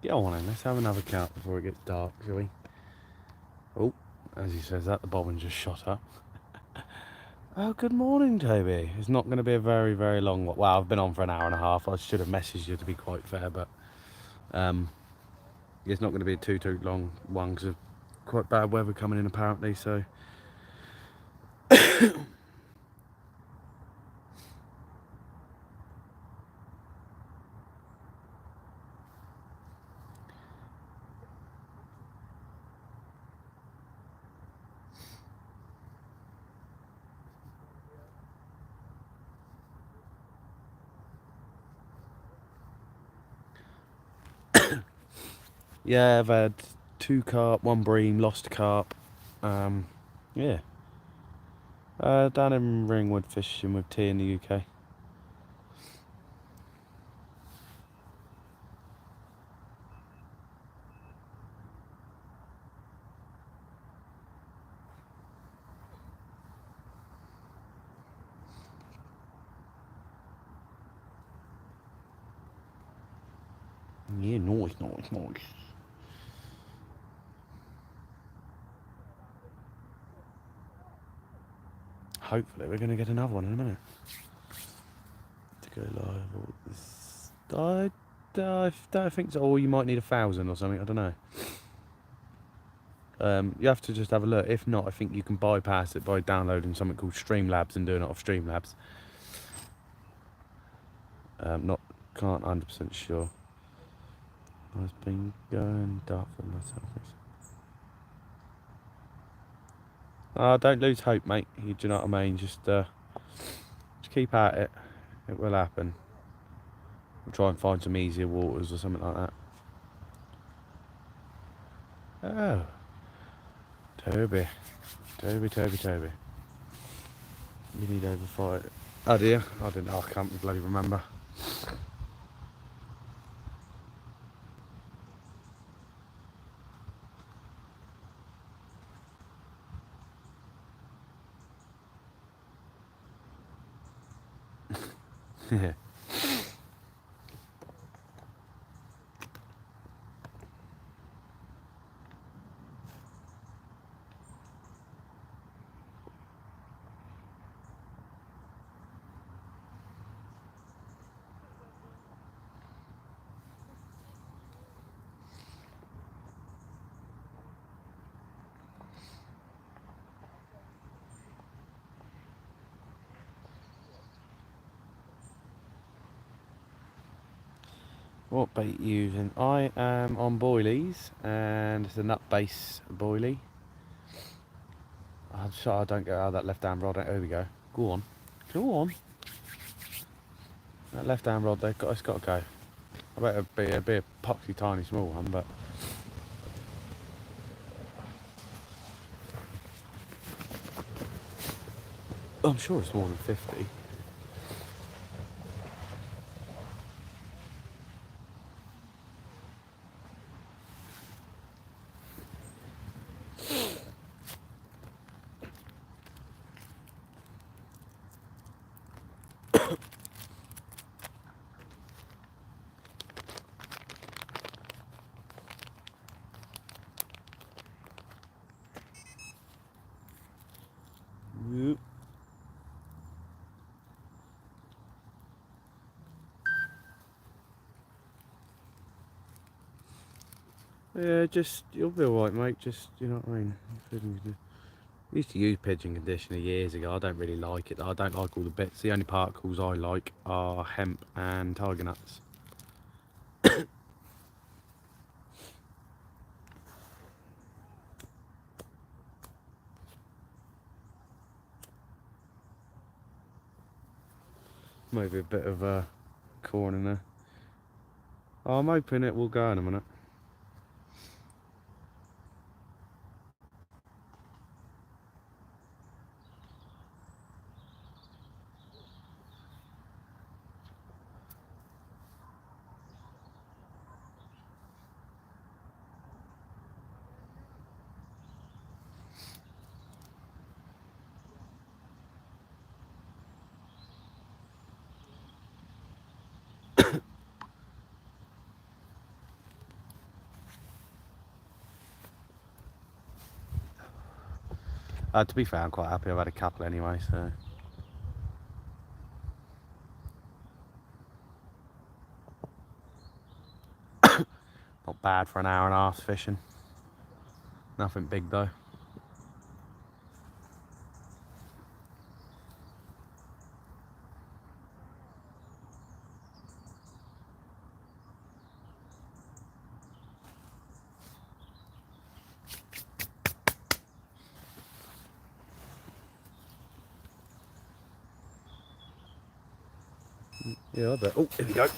Get on then, let's have another carp before it gets dark, shall we? Oh, as he says that, the bobbin just shot up. Oh, good morning, Toby. It's not going to be a very, very long one. Well, I've been on for an hour and a half. I should have messaged you to be quite fair, but it's not going to be a too long one because of quite bad weather coming in apparently, so. Yeah, I've had 2 carp, 1 bream, lost a carp. Yeah. Down in Ringwood fishing with T in the UK. Yeah, nice. Hopefully we're going to get another one in a minute. To go live. I don't think so. Or you might need 1,000 or something, I don't know. You have to just have a look. If not, I think you can bypass it by downloading something called Streamlabs and doing it off Streamlabs. Can't 100% sure. I've been going dark for myself. Don't lose hope, mate. Do you know what I mean? Just keep at it. It will happen. We'll try and find some easier waters or something like that. Oh, Toby. You need over 5. Oh dear, I can't bloody remember. Yeah. What bait you using? I am on boilies, and it's a nut base boilie. I'm sorry I don't get out of that left hand rod. There we go. Go on. That left hand rod there, it's got to go. I bet it'd be a poxy tiny small one, but I'm sure it's more than 50. Yeah, just, you'll be alright, mate. Just, you know what I mean? I used to use pigeon conditioner years ago. I don't really like it. I don't like all the bits. The only particles I like are hemp and tiger nuts. Maybe a bit of corn in there. I'm hoping it will go in a minute. To be fair, I'm quite happy. I've had a couple anyway, so. Not bad for an hour and a half fishing. Nothing big though. Yeah, I bet. Oh, here we go.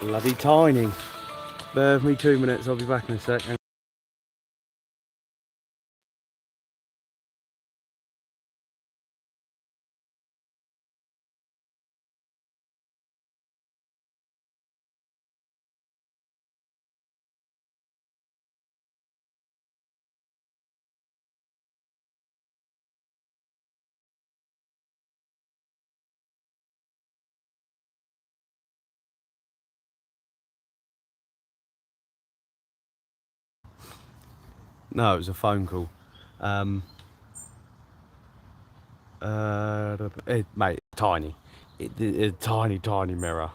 Bloody tiny. Bear with me 2 minutes, I'll be back in a sec. No, it was a phone call. Mate, tiny. It's tiny, tiny mirror.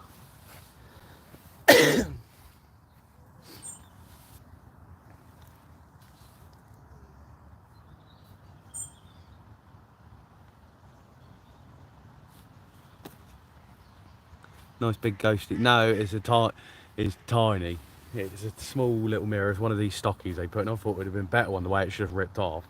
Nice big ghosty. No, it's tiny. It's a small little mirror. It's one of these stockies they put in. I thought it would have been better one the way it should have ripped off.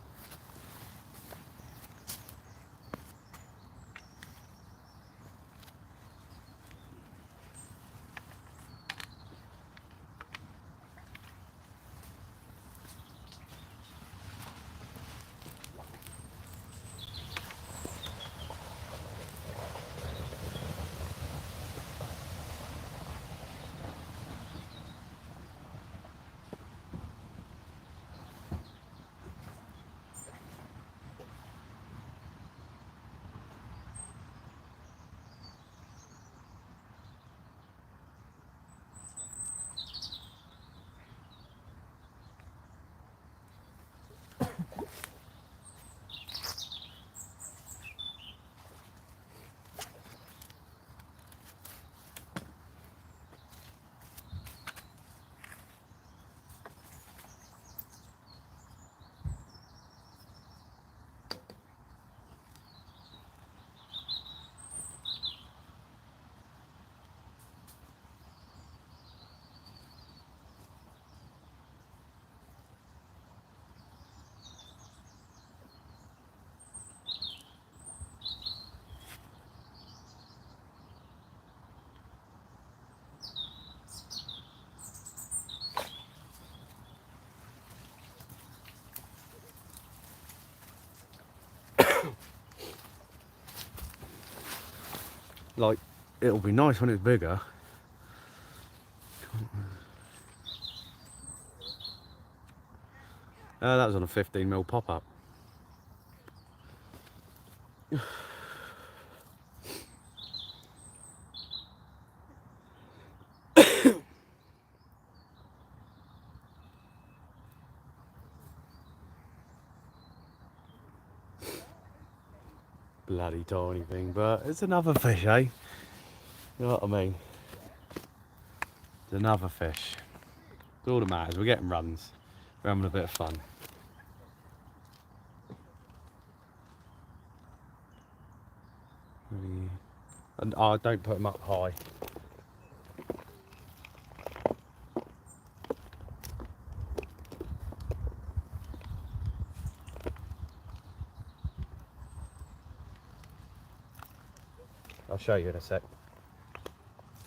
Like, it'll be nice when it's bigger. That was on a 15mm pop-up. Bloody tiny thing, but it's another fish, eh? You know what I mean? It's another fish. It's all that matters. We're getting runs. We're having a bit of fun. And don't put them up high. I'll show you in a sec.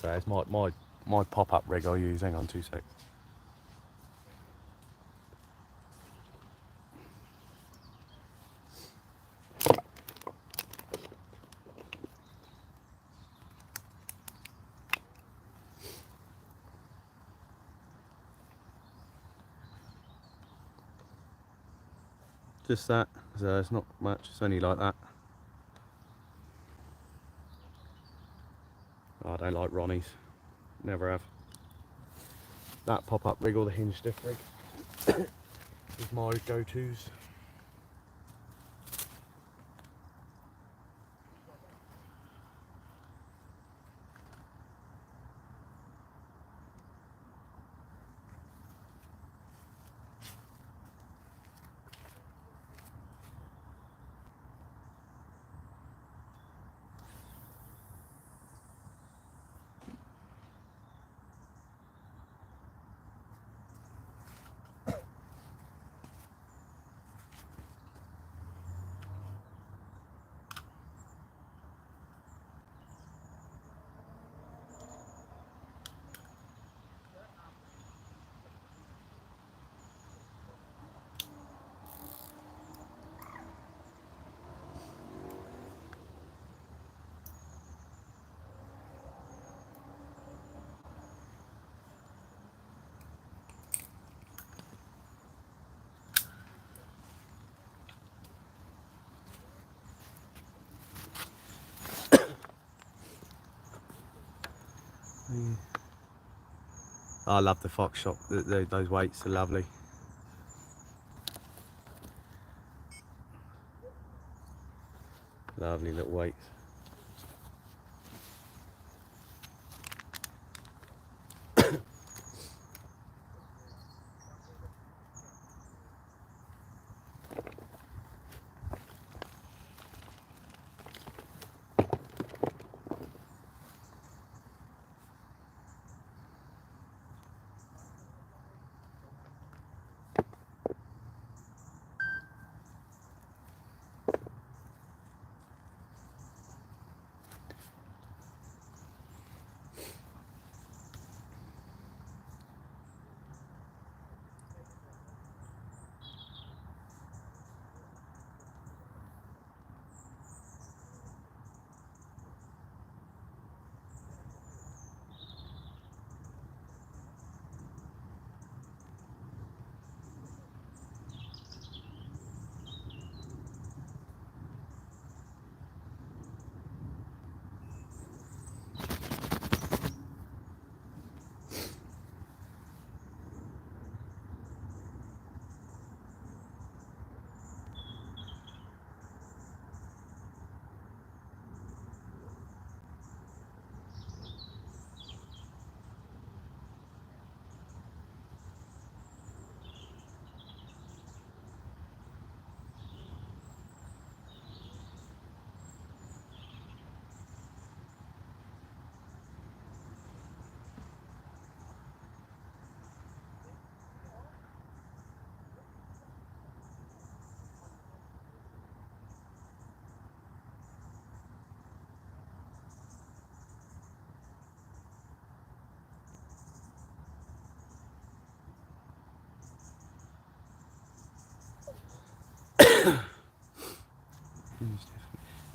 So it's my pop-up rig I use. Hang on 2 secs. Just that, so it's not much, it's only like that. Oh, I don't like Ronnie's, never have. That pop-up rig or the hinge stiff rig is my go-tos. I love the Fox shop, those weights are lovely. Lovely little weights.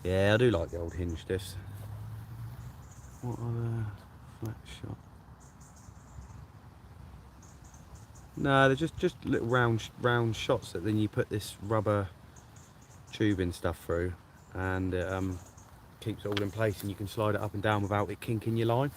Yeah, I do like the old hinge stiffs. What are the flat shot? No, they're just little round shots that then you put this rubber tubing stuff through, and it keeps it all in place, and you can slide it up and down without it kinking your line.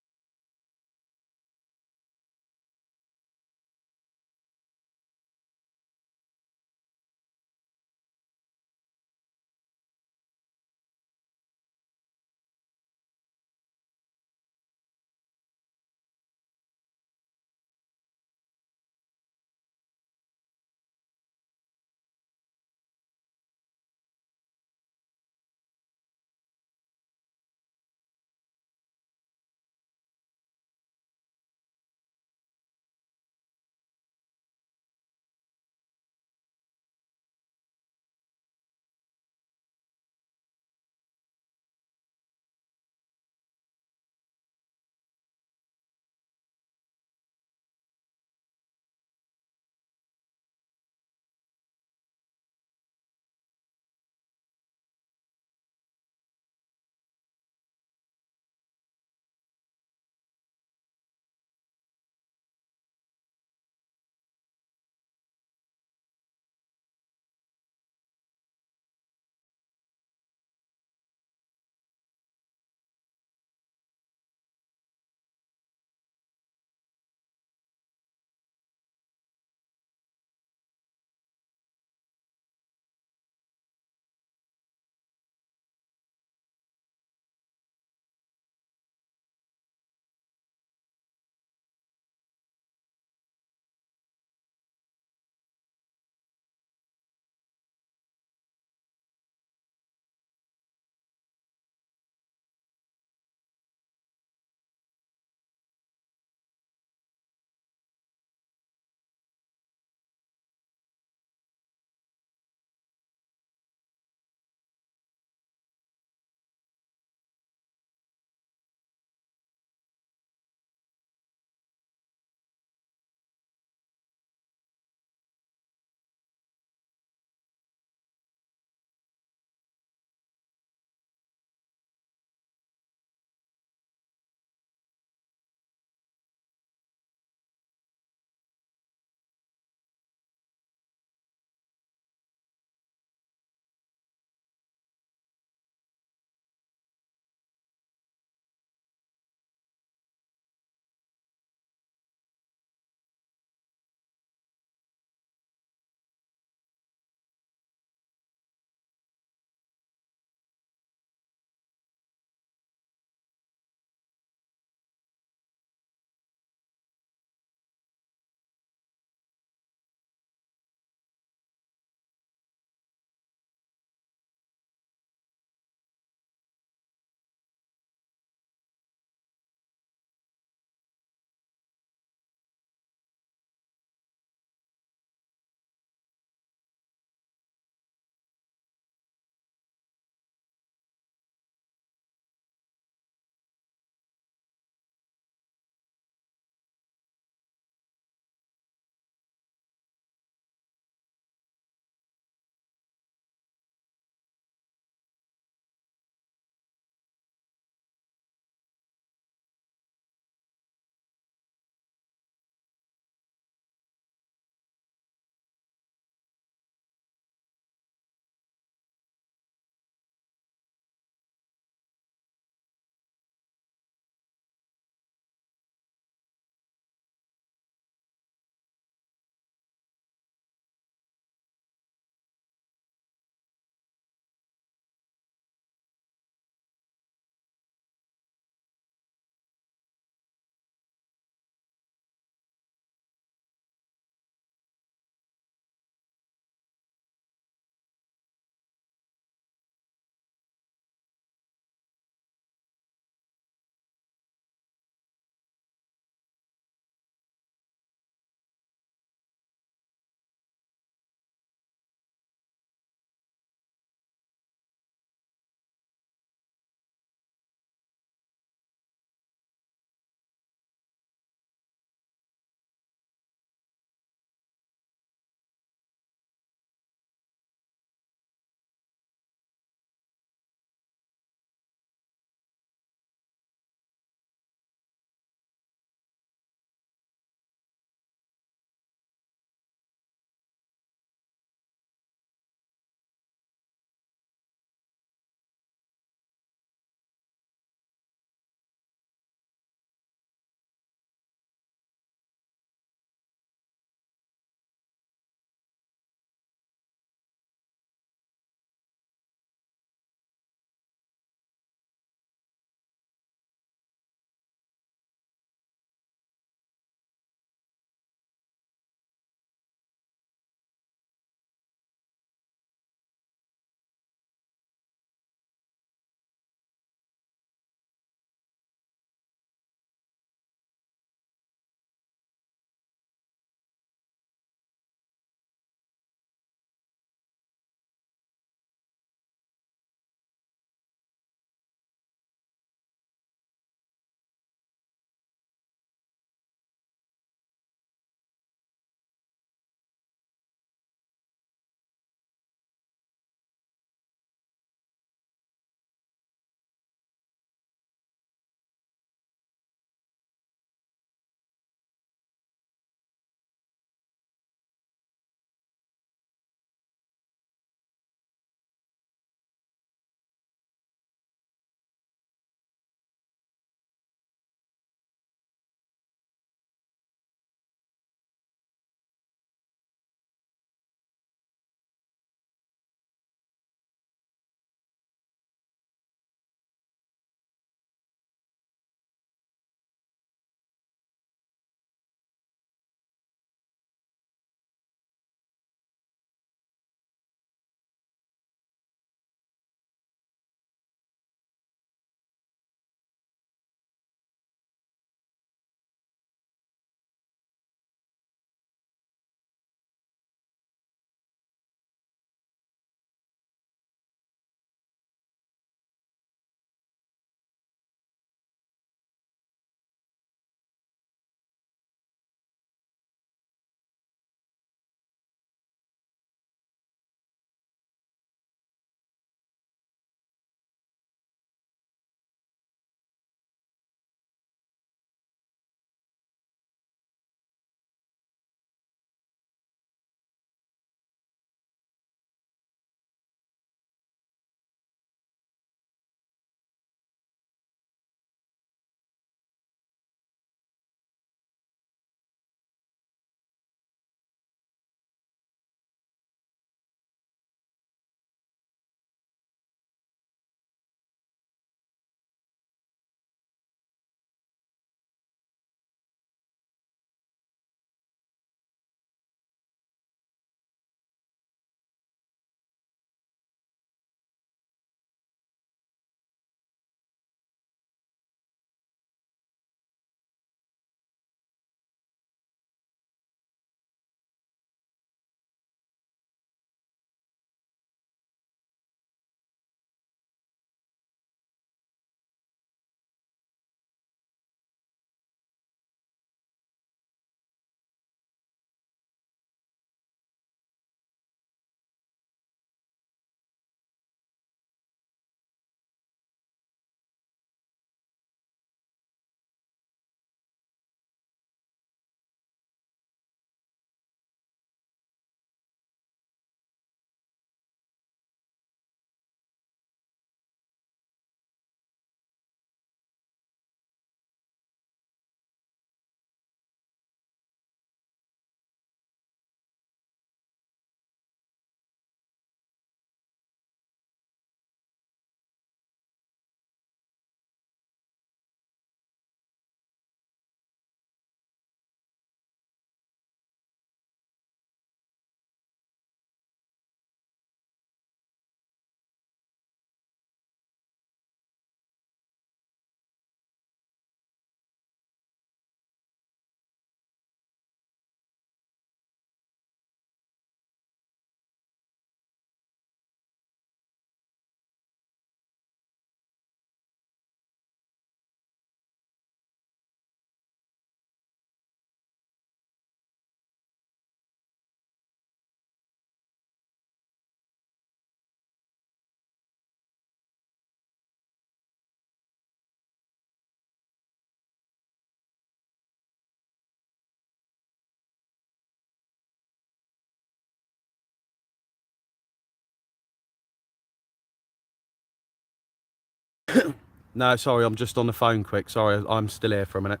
No, sorry, I'm just on the phone quick. Sorry, I'm still here for a minute.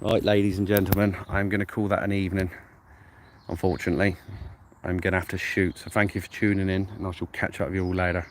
Right, ladies and gentlemen, I'm going to call that an evening. Unfortunately, I'm going to have to shoot. So thank you for tuning in, and I shall catch up with you all later.